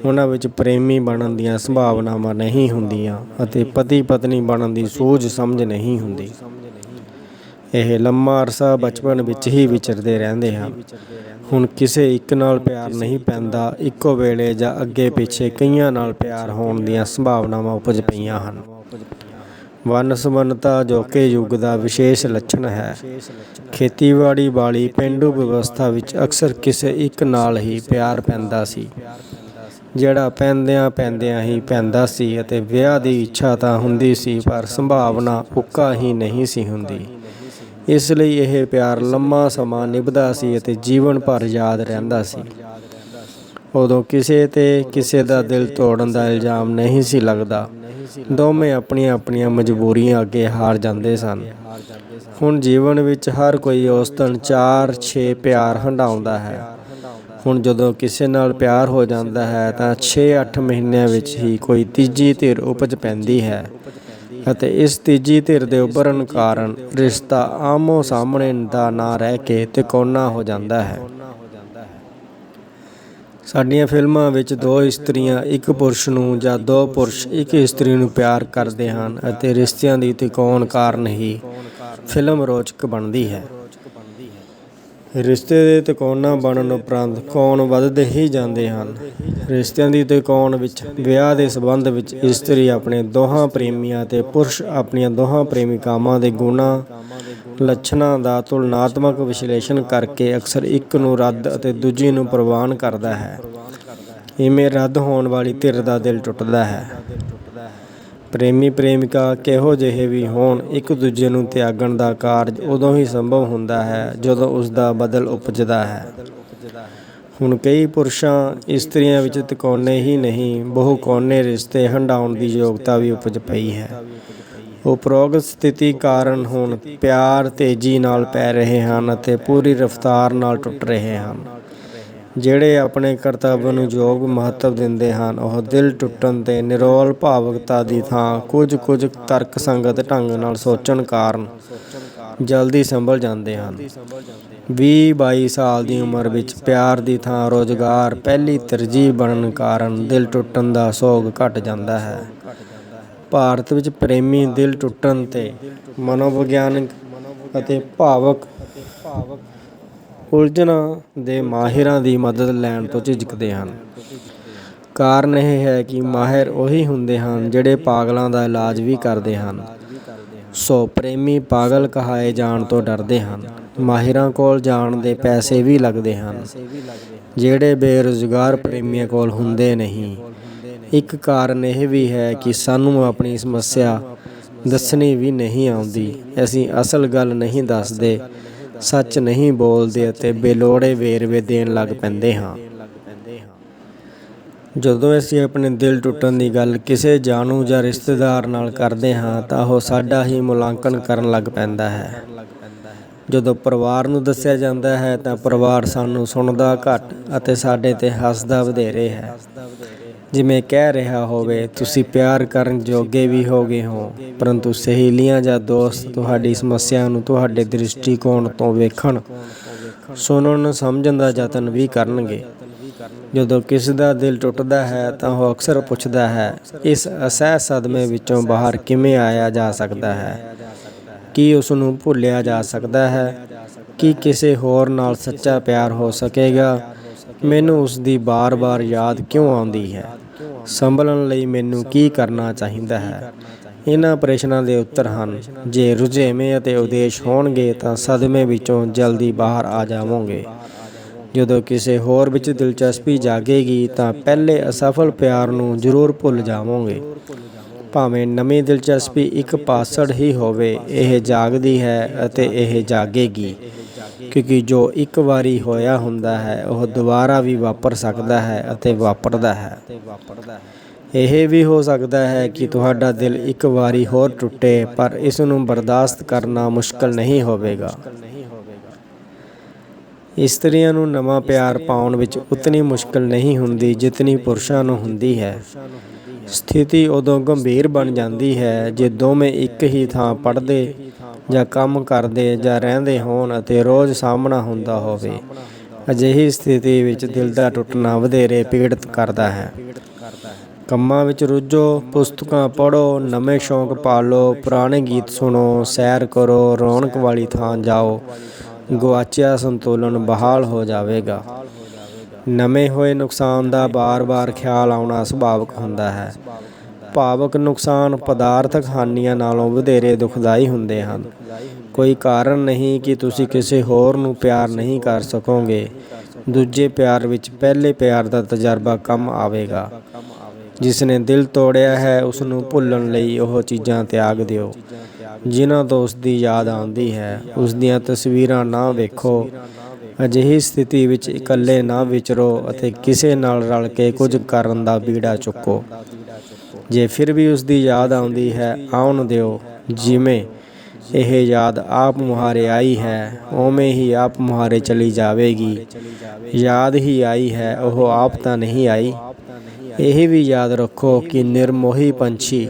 ਉਹਨਾਂ ਵਿੱਚ ਪ੍ਰੇਮੀ ਬਣਨ ਦੀਆਂ ਸੰਭਾਵਨਾਵਾਂ ਨਹੀਂ ਹੁੰਦੀਆਂ ਅਤੇ ਪਤੀ ਪਤਨੀ ਬਣਨ ਦੀ ਸੂਝ ਸਮਝ ਨਹੀਂ ਹੁੰਦੀ। ਇਹ ਲੰਮਾ ਅਰਸਾ ਬਚਪਨ ਵਿੱਚ ਹੀ ਵਿਚਰਦੇ ਰਹਿੰਦੇ ਹਨ। ਹੁਣ ਕਿਸੇ ਇੱਕ ਨਾਲ ਪਿਆਰ ਨਹੀਂ ਪੈਂਦਾ, ਇੱਕੋ ਵੇਲੇ ਜਾਂ ਅੱਗੇ ਪਿੱਛੇ ਕਈਆਂ ਨਾਲ ਪਿਆਰ ਹੋਣ ਦੀਆਂ ਸੰਭਾਵਨਾਵਾਂ ਉਪਜ ਪਈਆਂ ਹਨ। ਵੰਨ-ਸੁਵੰਨਤਾ ਅਜੋਕੇ ਯੁੱਗ ਦਾ ਵਿਸ਼ੇਸ਼ ਲੱਛਣ ਹੈ। ਖੇਤੀਬਾੜੀ ਵਾਲੀ ਪੇਂਡੂ ਵਿਵਸਥਾ ਵਿੱਚ ਅਕਸਰ ਕਿਸੇ ਇੱਕ ਨਾਲ ਹੀ ਪਿਆਰ ਪੈਂਦਾ ਸੀ, ਜਿਹੜਾ ਪੈਂਦਿਆਂ ਹੀ ਪੈਂਦਾ ਸੀ ਅਤੇ ਵਿਆਹ ਦੀ ਇੱਛਾ ਤਾਂ ਹੁੰਦੀ ਸੀ, ਪਰ ਸੰਭਾਵਨਾ ਉੱਕਾ ਹੀ ਨਹੀਂ ਸੀ ਹੁੰਦੀ। ਇਸ ਲਈ ਇਹ ਪਿਆਰ ਲੰਮਾ ਸਮਾਂ ਨਿਭਦਾ ਸੀ ਅਤੇ ਜੀਵਨ ਭਰ ਯਾਦ ਰਹਿੰਦਾ ਸੀ। ਉਦੋਂ ਕਿਸੇ 'ਤੇ ਕਿਸੇ ਦਾ ਦਿਲ ਤੋੜਨ ਦਾ ਇਲਜ਼ਾਮ ਨਹੀਂ ਸੀ ਲੱਗਦਾ। ਦੋਵੇਂ ਆਪਣੀਆਂ ਮਜਬੂਰੀਆਂ ਅੱਗੇ ਹਾਰ ਜਾਂਦੇ ਸਨ। ਹੁਣ ਜੀਵਨ ਵਿੱਚ ਹਰ ਕੋਈ ਔਸਤਨ 4-6 ਪਿਆਰ ਹੰਢਾਉਂਦਾ ਹੈ। ਹੁਣ ਜਦੋਂ ਕਿਸੇ ਨਾਲ ਪਿਆਰ ਹੋ ਜਾਂਦਾ ਹੈ ਤਾਂ 6-8 ਮਹੀਨਿਆਂ ਵਿੱਚ ਹੀ ਕੋਈ ਤੀਜੀ ਧਿਰ ਉਪਜ ਪੈਂਦੀ ਹੈ ਅਤੇ ਇਸ ਤੀਜੀ ਧਿਰ ਦੇ ਉੱਭਰਨ ਕਾਰਨ ਰਿਸ਼ਤਾ ਆਮੋ ਸਾਹਮਣੇ ਦਾ ਨਾ ਰਹਿ ਕੇ ਤਿਕੋਣਾ ਹੋ ਜਾਂਦਾ ਹੈ। ਸਾਡੀਆਂ ਫਿਲਮਾਂ ਵਿੱਚ 2 ਇਸਤਰੀਆਂ ਇੱਕ ਪੁਰਸ਼ ਨੂੰ ਜਾਂ 2 ਪੁਰਸ਼ ਇੱਕ ਇਸਤਰੀ ਨੂੰ ਪਿਆਰ ਕਰਦੇ ਹਨ ਅਤੇ ਰਿਸ਼ਤਿਆਂ ਦੀ ਤਿਕੋਣ ਕਾਰਨ ਹੀ ਫਿਲਮ ਰੌਚਕ ਬਣਦੀ ਹੈ। ਰਿਸ਼ਤੇ ਦੇ ਤਿਕੋਣਾ ਬਣਨ ਉਪਰੰਤ ਕੋਣ ਵੱਧਦੇ ਹੀ ਜਾਂਦੇ ਹਨ। ਰਿਸ਼ਤਿਆਂ ਦੀ ਤਿਕੋਣ ਵਿੱਚ ਵਿਆਹ ਦੇ ਸੰਬੰਧ ਵਿੱਚ ਇਸਤਰੀ ਆਪਣੇ ਦੋਹਾਂ ਪ੍ਰੇਮੀਆਂ ਅਤੇ ਪੁਰਸ਼ ਆਪਣੀਆਂ ਦੋਹਾਂ ਪ੍ਰੇਮਿਕਾਵਾਂ ਦੇ ਗੁਣਾਂ ਲੱਛਣਾਂ ਦਾ ਤੁਲਨਾਤਮਕ ਵਿਸ਼ਲੇਸ਼ਣ ਕਰਕੇ ਅਕਸਰ ਇੱਕ ਨੂੰ ਰੱਦ ਅਤੇ ਦੂਜੀ ਨੂੰ ਪ੍ਰਵਾਨ ਕਰਦਾ ਹੈ। ਇਵੇਂ ਰੱਦ ਹੋਣ ਵਾਲੀ ਧਿਰ ਦਾ ਦਿਲ ਟੁੱਟਦਾ ਹੈ। ਪ੍ਰੇਮੀ ਪ੍ਰੇਮਿਕਾ ਕਿਹੋ ਜਿਹੇ ਵੀ ਹੋਣ, ਇੱਕ ਦੂਜੇ ਨੂੰ ਤਿਆਗਣ ਦਾ ਕਾਰਜ ਉਦੋਂ ਹੀ ਸੰਭਵ ਹੁੰਦਾ ਹੈ ਜਦੋਂ ਉਸ ਦਾ ਬਦਲ ਉਪਜਦਾ ਹੈ। ਹੁਣ ਕਈ ਪੁਰਸ਼ਾਂ ਇਸਤਰੀਆਂ ਵਿੱਚ ਤਿਕੋਣੇ ਹੀ ਨਹੀਂ, ਬਹੁਕੋਣੇ ਰਿਸ਼ਤੇ ਹੰਢਾਉਣ ਦੀ ਯੋਗਤਾ ਵੀ ਉਪਜ ਪਈ ਹੈ। ਉਪਰੋਕਤ ਸਥਿਤੀ ਕਾਰਨ ਹੁਣ ਪਿਆਰ ਤੇਜ਼ੀ ਨਾਲ ਪੈ ਰਹੇ ਹਨ ਅਤੇ ਪੂਰੀ ਰਫ਼ਤਾਰ ਨਾਲ ਟੁੱਟ ਰਹੇ ਹਨ। ਜਿਹੜੇ ਆਪਣੇ ਕਰਤੱਵ ਨੂੰ ਯੋਗ ਮਹੱਤਵ ਦਿੰਦੇ ਹਨ, ਉਹ ਦਿਲ ਟੁੱਟਣ 'ਤੇ ਨਿਰੋਲ ਭਾਵੁਕਤਾ ਦੀ ਥਾਂ ਕੁਝ ਤਰਕਸੰਗਤ ਢੰਗ ਨਾਲ ਸੋਚਣ ਕਾਰਨ ਜਲਦੀ ਸੰਭਲ ਜਾਂਦੇ ਹਨ। 20-22 ਸਾਲ ਦੀ ਉਮਰ ਵਿੱਚ ਪਿਆਰ ਦੀ ਥਾਂ ਰੁਜ਼ਗਾਰ ਪਹਿਲੀ ਤਰਜੀਹ ਬਣਨ ਕਾਰਨ ਦਿਲ ਟੁੱਟਣ ਦਾ ਸੋਗ ਘਟ ਜਾਂਦਾ ਹੈ। ਭਾਰਤ ਵਿੱਚ ਪ੍ਰੇਮੀ ਦਿਲ ਟੁੱਟਣ 'ਤੇ ਮਨੋਵਿਗਿਆਨਕ ਅਤੇ ਭਾਵਕ ਉਲਝਣਾਂ ਦੇ ਮਾਹਿਰਾਂ ਦੀ ਮਦਦ ਲੈਣ ਤੋਂ ਝਿਜਕਦੇ ਹਨ। ਕਾਰਨ ਇਹ ਹੈ ਕਿ ਮਾਹਿਰ ਉਹੀ ਹੁੰਦੇ ਹਨ ਜਿਹੜੇ ਪਾਗਲਾਂ ਦਾ ਇਲਾਜ ਵੀ ਕਰਦੇ ਹਨ। ਸੋ ਪ੍ਰੇਮੀ ਪਾਗਲ ਕਹਾਏ ਜਾਣ ਤੋਂ ਡਰਦੇ ਹਨ। ਮਾਹਿਰਾਂ ਕੋਲ ਜਾਣ ਦੇ ਪੈਸੇ ਵੀ ਲੱਗਦੇ ਹਨ, ਜਿਹੜੇ ਬੇਰੁਜ਼ਗਾਰ ਪ੍ਰੇਮੀਆਂ ਕੋਲ ਹੁੰਦੇ ਨਹੀਂ। ਇੱਕ ਕਾਰਨ ਇਹ ਵੀ ਹੈ ਕਿ ਸਾਨੂੰ ਆਪਣੀ ਸਮੱਸਿਆ ਦੱਸਣੀ ਵੀ ਨਹੀਂ ਆਉਂਦੀ। ਅਸੀਂ ਅਸਲ ਗੱਲ ਨਹੀਂ ਦੱਸਦੇ, ਸੱਚ ਨਹੀਂ ਬੋਲਦੇ ਅਤੇ ਬੇਲੋੜੇ ਵੇਰਵੇ ਦੇਣ ਲੱਗ ਪੈਂਦੇ ਹਾਂ। ਜਦੋਂ ਅਸੀਂ ਆਪਣੇ ਦਿਲ ਟੁੱਟਣ ਦੀ ਗੱਲ ਕਿਸੇ ਜਾਣੂ ਜਾਂ ਰਿਸ਼ਤੇਦਾਰ ਨਾਲ ਕਰਦੇ ਹਾਂ ਤਾਂ ਉਹ ਸਾਡਾ ਹੀ ਮੁਲਾਂਕਣ ਕਰਨ ਲੱਗ ਪੈਂਦਾ ਹੈ। ਜਦੋਂ ਪਰਿਵਾਰ ਨੂੰ ਦੱਸਿਆ ਜਾਂਦਾ ਹੈ ਤਾਂ ਪਰਿਵਾਰ ਸਾਨੂੰ ਸੁਣਦਾ ਘੱਟ ਅਤੇ ਸਾਡੇ 'ਤੇ ਹੱਸਦਾ ਵਧੇਰੇ ਹੈ, ਜਿਵੇਂ ਕਹਿ ਰਿਹਾ ਹੋਵੇ, ਤੁਸੀਂ ਪਿਆਰ ਕਰਨ ਜੋਗੇ ਵੀ ਹੋ ਗਏ ਹੋ। ਪਰੰਤੂ ਸਹੇਲੀਆਂ ਜਾਂ ਦੋਸਤ ਤੁਹਾਡੀ ਸਮੱਸਿਆ ਨੂੰ ਤੁਹਾਡੇ ਦ੍ਰਿਸ਼ਟੀਕੋਣ ਤੋਂ ਵੇਖਣ, ਸੁਣਨ, ਸਮਝਣ ਦਾ ਯਤਨ ਵੀ ਕਰਨਗੇ। ਜਦੋਂ ਕਿਸੇ ਦਾ ਦਿਲ ਟੁੱਟਦਾ ਹੈ ਤਾਂ ਉਹ ਅਕਸਰ ਪੁੱਛਦਾ ਹੈ, ਇਸ ਅਸਹਿ ਸਦਮੇ ਵਿੱਚੋਂ ਬਾਹਰ ਕਿਵੇਂ ਆਇਆ ਜਾ ਸਕਦਾ ਹੈ? ਕੀ ਉਸ ਨੂੰ ਭੁੱਲਿਆ ਜਾ ਸਕਦਾ ਹੈ? ਕੀ ਕਿਸੇ ਹੋਰ ਨਾਲ ਸੱਚਾ ਪਿਆਰ ਹੋ ਸਕੇਗਾ? ਮੈਨੂੰ ਉਸ ਦੀ ਬਾਰ-ਬਾਰ ਯਾਦ ਕਿਉਂ ਆਉਂਦੀ ਹੈ? ਸੰਭਲਣ ਲਈ ਮੈਨੂੰ ਕੀ ਕਰਨਾ ਚਾਹੀਦਾ ਹੈ? ਇਹਨਾਂ ਪ੍ਰਸ਼ਨਾਂ ਦੇ ਉੱਤਰ ਹਨ। ਜੇ ਰੁਝੇਵੇਂ ਅਤੇ ਉਦੇਸ਼ ਹੋਣਗੇ ਤਾਂ ਸਦਮੇ ਵਿੱਚੋਂ ਜਲਦੀ ਬਾਹਰ ਆ ਜਾਵੋਗੇ। ਜਦੋਂ ਕਿਸੇ ਹੋਰ ਵਿੱਚ ਦਿਲਚਸਪੀ ਜਾਗੇਗੀ ਤਾਂ ਪਹਿਲੇ ਅਸਫਲ ਪਿਆਰ ਨੂੰ ਜ਼ਰੂਰ ਭੁੱਲ ਜਾਵੋਗੇ। ਭਾਵੇਂ ਨਵੀਂ ਦਿਲਚਸਪੀ ਇੱਕ ਪਾਸੜ ਹੀ ਹੋਵੇ, ਇਹ ਜਾਗਦੀ ਹੈ ਅਤੇ ਇਹ ਜਾਗੇਗੀ, ਕਿਉਂਕਿ ਜੋ ਇੱਕ ਵਾਰੀ ਹੋਇਆ ਹੁੰਦਾ ਹੈ ਉਹ ਦੁਬਾਰਾ ਵੀ ਵਾਪਰ ਸਕਦਾ ਹੈ ਅਤੇ ਵਾਪਰਦਾ ਹੈ। ਇਹ ਵੀ ਹੋ ਸਕਦਾ ਹੈ ਕਿ ਤੁਹਾਡਾ ਦਿਲ ਇੱਕ ਵਾਰੀ ਹੋਰ ਟੁੱਟੇ, ਪਰ ਇਸ ਨੂੰ ਬਰਦਾਸ਼ਤ ਕਰਨਾ ਮੁਸ਼ਕਲ ਨਹੀਂ ਹੋਵੇਗਾ। ਇਸਤਰੀਆਂ ਨੂੰ ਨਵਾਂ ਪਿਆਰ ਪਾਉਣ ਵਿੱਚ ਉਤਨੀ ਮੁਸ਼ਕਲ ਨਹੀਂ ਹੁੰਦੀ ਜਿਤਨੀ ਪੁਰਸ਼ਾਂ ਨੂੰ ਹੁੰਦੀ ਹੈ। ਸਥਿਤੀ ਉਦੋਂ ਗੰਭੀਰ ਬਣ ਜਾਂਦੀ ਹੈ ਜੇ ਦੋਵੇਂ ਇੱਕ ਹੀ ਥਾਂ ਪੜ੍ਹਦੇ ਜਾਂ ਕੰਮ ਕਰਦੇ ਜਾਂ ਰਹਿੰਦੇ ਹੋਣ ਅਤੇ ਰੋਜ਼ ਸਾਹਮਣਾ ਹੁੰਦਾ ਹੋਵੇ। ਅਜਿਹੀ ਸਥਿਤੀ ਵਿੱਚ ਦਿਲ ਦਾ ਟੁੱਟਣਾ ਵਧੇਰੇ ਪੀੜਤ ਕਰਦਾ ਹੈ। ਕੰਮਾਂ ਵਿੱਚ ਰੁੱਝੋ, ਪੁਸਤਕਾਂ ਪੜ੍ਹੋ, ਨਵੇਂ ਸ਼ੌਂਕ ਪਾਲੋ, ਪੁਰਾਣੇ ਗੀਤ ਸੁਣੋ, ਸੈਰ ਕਰੋ, ਰੌਣਕ ਵਾਲੀ ਥਾਂ ਜਾਓ। ਗੁਆਚਿਆ ਸੰਤੁਲਨ ਬਹਾਲ ਹੋ ਜਾਵੇਗਾ। ਨਵੇਂ ਹੋਏ ਨੁਕਸਾਨ ਦਾ ਬਾਰ-ਬਾਰ ਖਿਆਲ ਆਉਣਾ ਸੁਭਾਵਿਕ ਹੁੰਦਾ ਹੈ। ਭਾਵਕ ਨੁਕਸਾਨ ਪਦਾਰਥਕ ਹਾਨੀਆਂ ਨਾਲੋਂ ਵਧੇਰੇ ਦੁਖਦਾਈ ਹੁੰਦੇ ਹਨ। ਕੋਈ ਕਾਰਨ ਨਹੀਂ ਕਿ ਤੁਸੀਂ ਕਿਸੇ ਹੋਰ ਨੂੰ ਪਿਆਰ ਨਹੀਂ ਕਰ ਸਕੋਗੇ। ਦੂਜੇ ਪਿਆਰ ਵਿੱਚ ਪਹਿਲੇ ਪਿਆਰ ਦਾ ਤਜਰਬਾ ਕੰਮ ਆਵੇਗਾ। ਜਿਸ ਨੇ ਦਿਲ ਤੋੜਿਆ ਹੈ ਉਸ ਨੂੰ ਭੁੱਲਣ ਲਈ ਉਹ ਚੀਜ਼ਾਂ ਤਿਆਗ ਦਿਓ ਜਿਨ੍ਹਾਂ ਤੋਂ ਉਸ ਦੀ ਯਾਦ ਆਉਂਦੀ ਹੈ। ਉਸ ਦੀਆਂ ਤਸਵੀਰਾਂ ਨਾ ਵੇਖੋ। ਅਜਿਹੀ ਸਥਿਤੀ ਵਿੱਚ ਇਕੱਲੇ ਨਾ ਵਿਚਰੋ ਅਤੇ ਕਿਸੇ ਨਾਲ ਰਲ ਕੇ ਕੁਝ ਕਰਨ ਦਾ ਬੀੜਾ ਚੁੱਕੋ। ਜੇ ਫਿਰ ਵੀ ਉਸ ਦੀ ਯਾਦ ਆਉਂਦੀ ਹੈ, ਆਉਣ ਦਿਓ। ਜਿਵੇਂ ਇਹ ਯਾਦ ਆਪ ਮੁਹਾਰੇ ਆਈ ਹੈ, ਉਵੇਂ ਹੀ ਆਪ ਮੁਹਾਰੇ ਚਲੀ ਜਾਵੇਗੀ। ਯਾਦ ਹੀ ਆਈ ਹੈ, ਉਹ ਆਪ ਤਾਂ ਨਹੀਂ ਆਈ। ਇਹ ਵੀ ਯਾਦ ਰੱਖੋ ਕਿ ਨਿਰਮੋਹੀ ਪੰਛੀ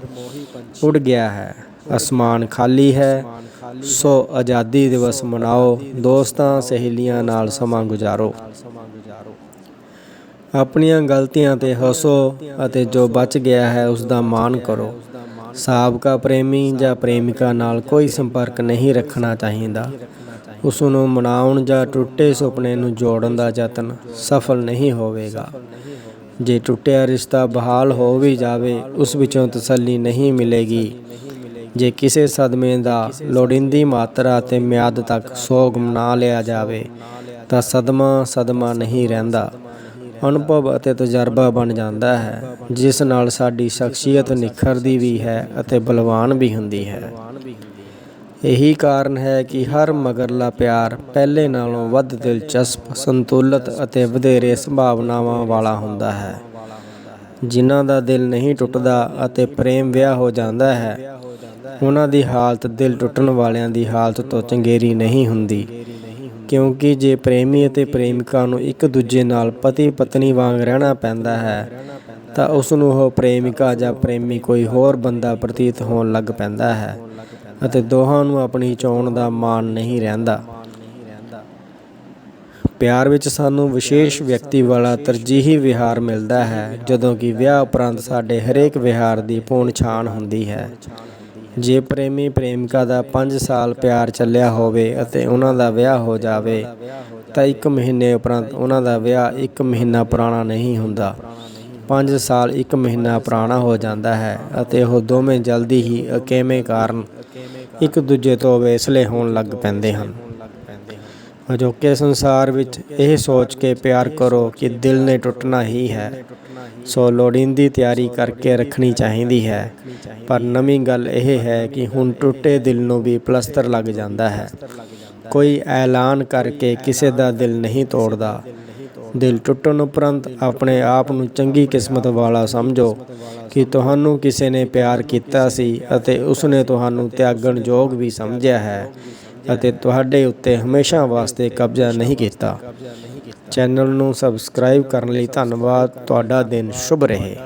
ਉੱਡ ਗਿਆ ਹੈ, ਅਸਮਾਨ ਖਾਲੀ ਹੈ। ਸੋ ਆਜ਼ਾਦੀ ਦਿਵਸ ਮਨਾਓ, ਦੋਸਤਾਂ ਸਹੇਲੀਆਂ ਨਾਲ ਸਮਾਂ ਗੁਜ਼ਾਰੋ, ਆਪਣੀਆਂ ਗਲਤੀਆਂ 'ਤੇ ਹੱਸੋ ਅਤੇ ਜੋ ਬਚ ਗਿਆ ਹੈ ਉਸ ਦਾ ਮਾਣ ਕਰੋ। ਸਾਬਕਾ ਪ੍ਰੇਮੀ ਜਾਂ ਪ੍ਰੇਮਿਕਾ ਨਾਲ ਕੋਈ ਸੰਪਰਕ ਨਹੀਂ ਰੱਖਣਾ ਚਾਹੀਦਾ। ਉਸ ਨੂੰ ਮਨਾਉਣ ਜਾਂ ਟੁੱਟੇ ਸੁਪਨੇ ਨੂੰ ਜੋੜਨ ਦਾ ਯਤਨ ਸਫਲ ਨਹੀਂ ਹੋਵੇਗਾ। ਜੇ ਟੁੱਟਿਆ ਰਿਸ਼ਤਾ ਬਹਾਲ ਹੋ ਵੀ ਜਾਵੇ, ਉਸ ਵਿੱਚੋਂ ਤਸੱਲੀ ਨਹੀਂ ਮਿਲੇਗੀ। ਜੇ ਕਿਸੇ ਸਦਮੇ ਦਾ ਲੋੜੀਂਦੀ ਮਾਤਰਾ ਅਤੇ ਮਿਆਦ ਤੱਕ ਸੋਗ ਮਨਾ ਲਿਆ ਜਾਵੇ ਤਾਂ ਸਦਮਾ ਨਹੀਂ ਰਹਿੰਦਾ, ਅਨੁਭਵ ਅਤੇ ਤਜਰਬਾ ਬਣ ਜਾਂਦਾ ਹੈ, ਜਿਸ ਨਾਲ ਸਾਡੀ ਸ਼ਖਸੀਅਤ ਨਿਖਰਦੀ ਵੀ ਹੈ ਅਤੇ ਬਲਵਾਨ ਵੀ ਹੁੰਦੀ ਹੈ। ਇਹੀ ਕਾਰਨ ਹੈ ਕਿ ਹਰ ਮਗਰਲਾ ਪਿਆਰ ਪਹਿਲੇ ਨਾਲੋਂ ਵੱਧ ਦਿਲਚਸਪ, ਸੰਤੁਲਿਤ ਅਤੇ ਵਧੇਰੇ ਸੰਭਾਵਨਾਵਾਂ ਵਾਲਾ ਹੁੰਦਾ ਹੈ। ਜਿਨ੍ਹਾਂ ਦਾ ਦਿਲ ਨਹੀਂ ਟੁੱਟਦਾ ਅਤੇ ਪ੍ਰੇਮ ਵਿਆਹ ਹੋ ਜਾਂਦਾ ਹੈ, ਉਹਨਾਂ ਦੀ ਹਾਲਤ ਦਿਲ ਟੁੱਟਣ ਵਾਲਿਆਂ ਦੀ ਹਾਲਤ ਤੋਂ ਚੰਗੇਰੀ ਨਹੀਂ ਹੁੰਦੀ, ਕਿਉਂਕਿ ਜੇ ਪ੍ਰੇਮੀ ਅਤੇ ਪ੍ਰੇਮਿਕਾ ਨੂੰ ਇੱਕ ਦੂਜੇ ਨਾਲ ਪਤੀ ਪਤਨੀ ਵਾਂਗ ਰਹਿਣਾ ਪੈਂਦਾ ਹੈ ਤਾਂ ਉਸ ਨੂੰ ਉਹ ਪ੍ਰੇਮਿਕਾ ਜਾਂ ਪ੍ਰੇਮੀ ਕੋਈ ਹੋਰ ਬੰਦਾ ਪ੍ਰਤੀਤ ਹੋਣ ਲੱਗ ਪੈਂਦਾ ਹੈ ਅਤੇ ਦੋਹਾਂ ਨੂੰ ਆਪਣੀ ਚੋਣ ਦਾ ਮਾਣ ਨਹੀਂ ਰਹਿੰਦਾ। ਪਿਆਰ ਵਿੱਚ ਸਾਨੂੰ ਵਿਸ਼ੇਸ਼ ਵਿਅਕਤੀ ਵਾਲਾ ਤਰਜੀਹੀ ਵਿਹਾਰ ਮਿਲਦਾ ਹੈ, ਜਦੋਂ ਕਿ ਵਿਆਹ ਉਪਰੰਤ ਸਾਡੇ ਹਰੇਕ ਵਿਹਾਰ ਦੀ ਪੂਰਨ ਛਾਣ ਹੁੰਦੀ ਹੈ। ਜੇ ਪ੍ਰੇਮੀ ਪ੍ਰੇਮਿਕਾ ਦਾ 5 ਸਾਲ ਪਿਆਰ ਚੱਲਿਆ ਹੋਵੇ ਅਤੇ ਉਹਨਾਂ ਦਾ ਵਿਆਹ ਹੋ ਜਾਵੇ ਤਾਂ 1 ਮਹੀਨੇ ਉਪਰੰਤ ਉਹਨਾਂ ਦਾ ਵਿਆਹ 1 ਮਹੀਨਾ ਪੁਰਾਣਾ ਨਹੀਂ ਹੁੰਦਾ। 5 ਸਾਲ 1 ਮਹੀਨਾ ਪੁਰਾਣਾ ਹੋ ਜਾਂਦਾ ਹੈ ਅਤੇ ਉਹ ਦੋਵੇਂ ਜਲਦੀ ਹੀ ਅਕੇਵੇਂ ਕਾਰਨ ਇੱਕ ਦੂਜੇ ਤੋਂ ਵੇਸਲੇ ਹੋਣ ਲੱਗ ਪੈਂਦੇ ਹਨ। ਅਜੋਕੇ ਸੰਸਾਰ ਵਿੱਚ ਇਹ ਸੋਚ ਕੇ ਪਿਆਰ ਕਰੋ ਕਿ ਦਿਲ ਨੇ ਟੁੱਟਣਾ ਹੀ ਹੈ, ਸੋ ਲੋੜੀਂਦੀ ਤਿਆਰੀ ਕਰਕੇ ਰੱਖਣੀ ਚਾਹੀਦੀ ਹੈ। ਪਰ ਨਵੀਂ ਗੱਲ ਇਹ ਹੈ ਕਿ ਹੁਣ ਟੁੱਟੇ ਦਿਲ ਨੂੰ ਵੀ ਪਲਸਤਰ ਲੱਗ ਜਾਂਦਾ ਹੈ। ਕੋਈ ਐਲਾਨ ਕਰਕੇ ਕਿਸੇ ਦਾ ਦਿਲ ਨਹੀਂ ਤੋੜਦਾ। ਦਿਲ ਟੁੱਟਣ ਉਪਰੰਤ ਆਪਣੇ ਆਪ ਨੂੰ ਚੰਗੀ ਕਿਸਮਤ ਵਾਲਾ ਸਮਝੋ ਕਿ ਤੁਹਾਨੂੰ ਕਿਸੇ ਨੇ ਪਿਆਰ ਕੀਤਾ ਸੀ ਅਤੇ ਉਸਨੇ ਤੁਹਾਨੂੰ ਤਿਆਗਣ ਯੋਗ ਵੀ ਸਮਝਿਆ ਹੈ ਅਤੇ ਤੁਹਾਡੇ ਉੱਤੇ ਹਮੇਸ਼ਾ ਵਾਸਤੇ ਕਬਜ਼ਾ ਨਹੀਂ ਕੀਤਾ। ਚੈਨਲ ਨੂੰ ਸਬਸਕ੍ਰਾਈਬ ਕਰਨ ਲਈ ਧੰਨਵਾਦ। ਤੁਹਾਡਾ ਦਿਨ ਸ਼ੁਭ ਰਹੇ।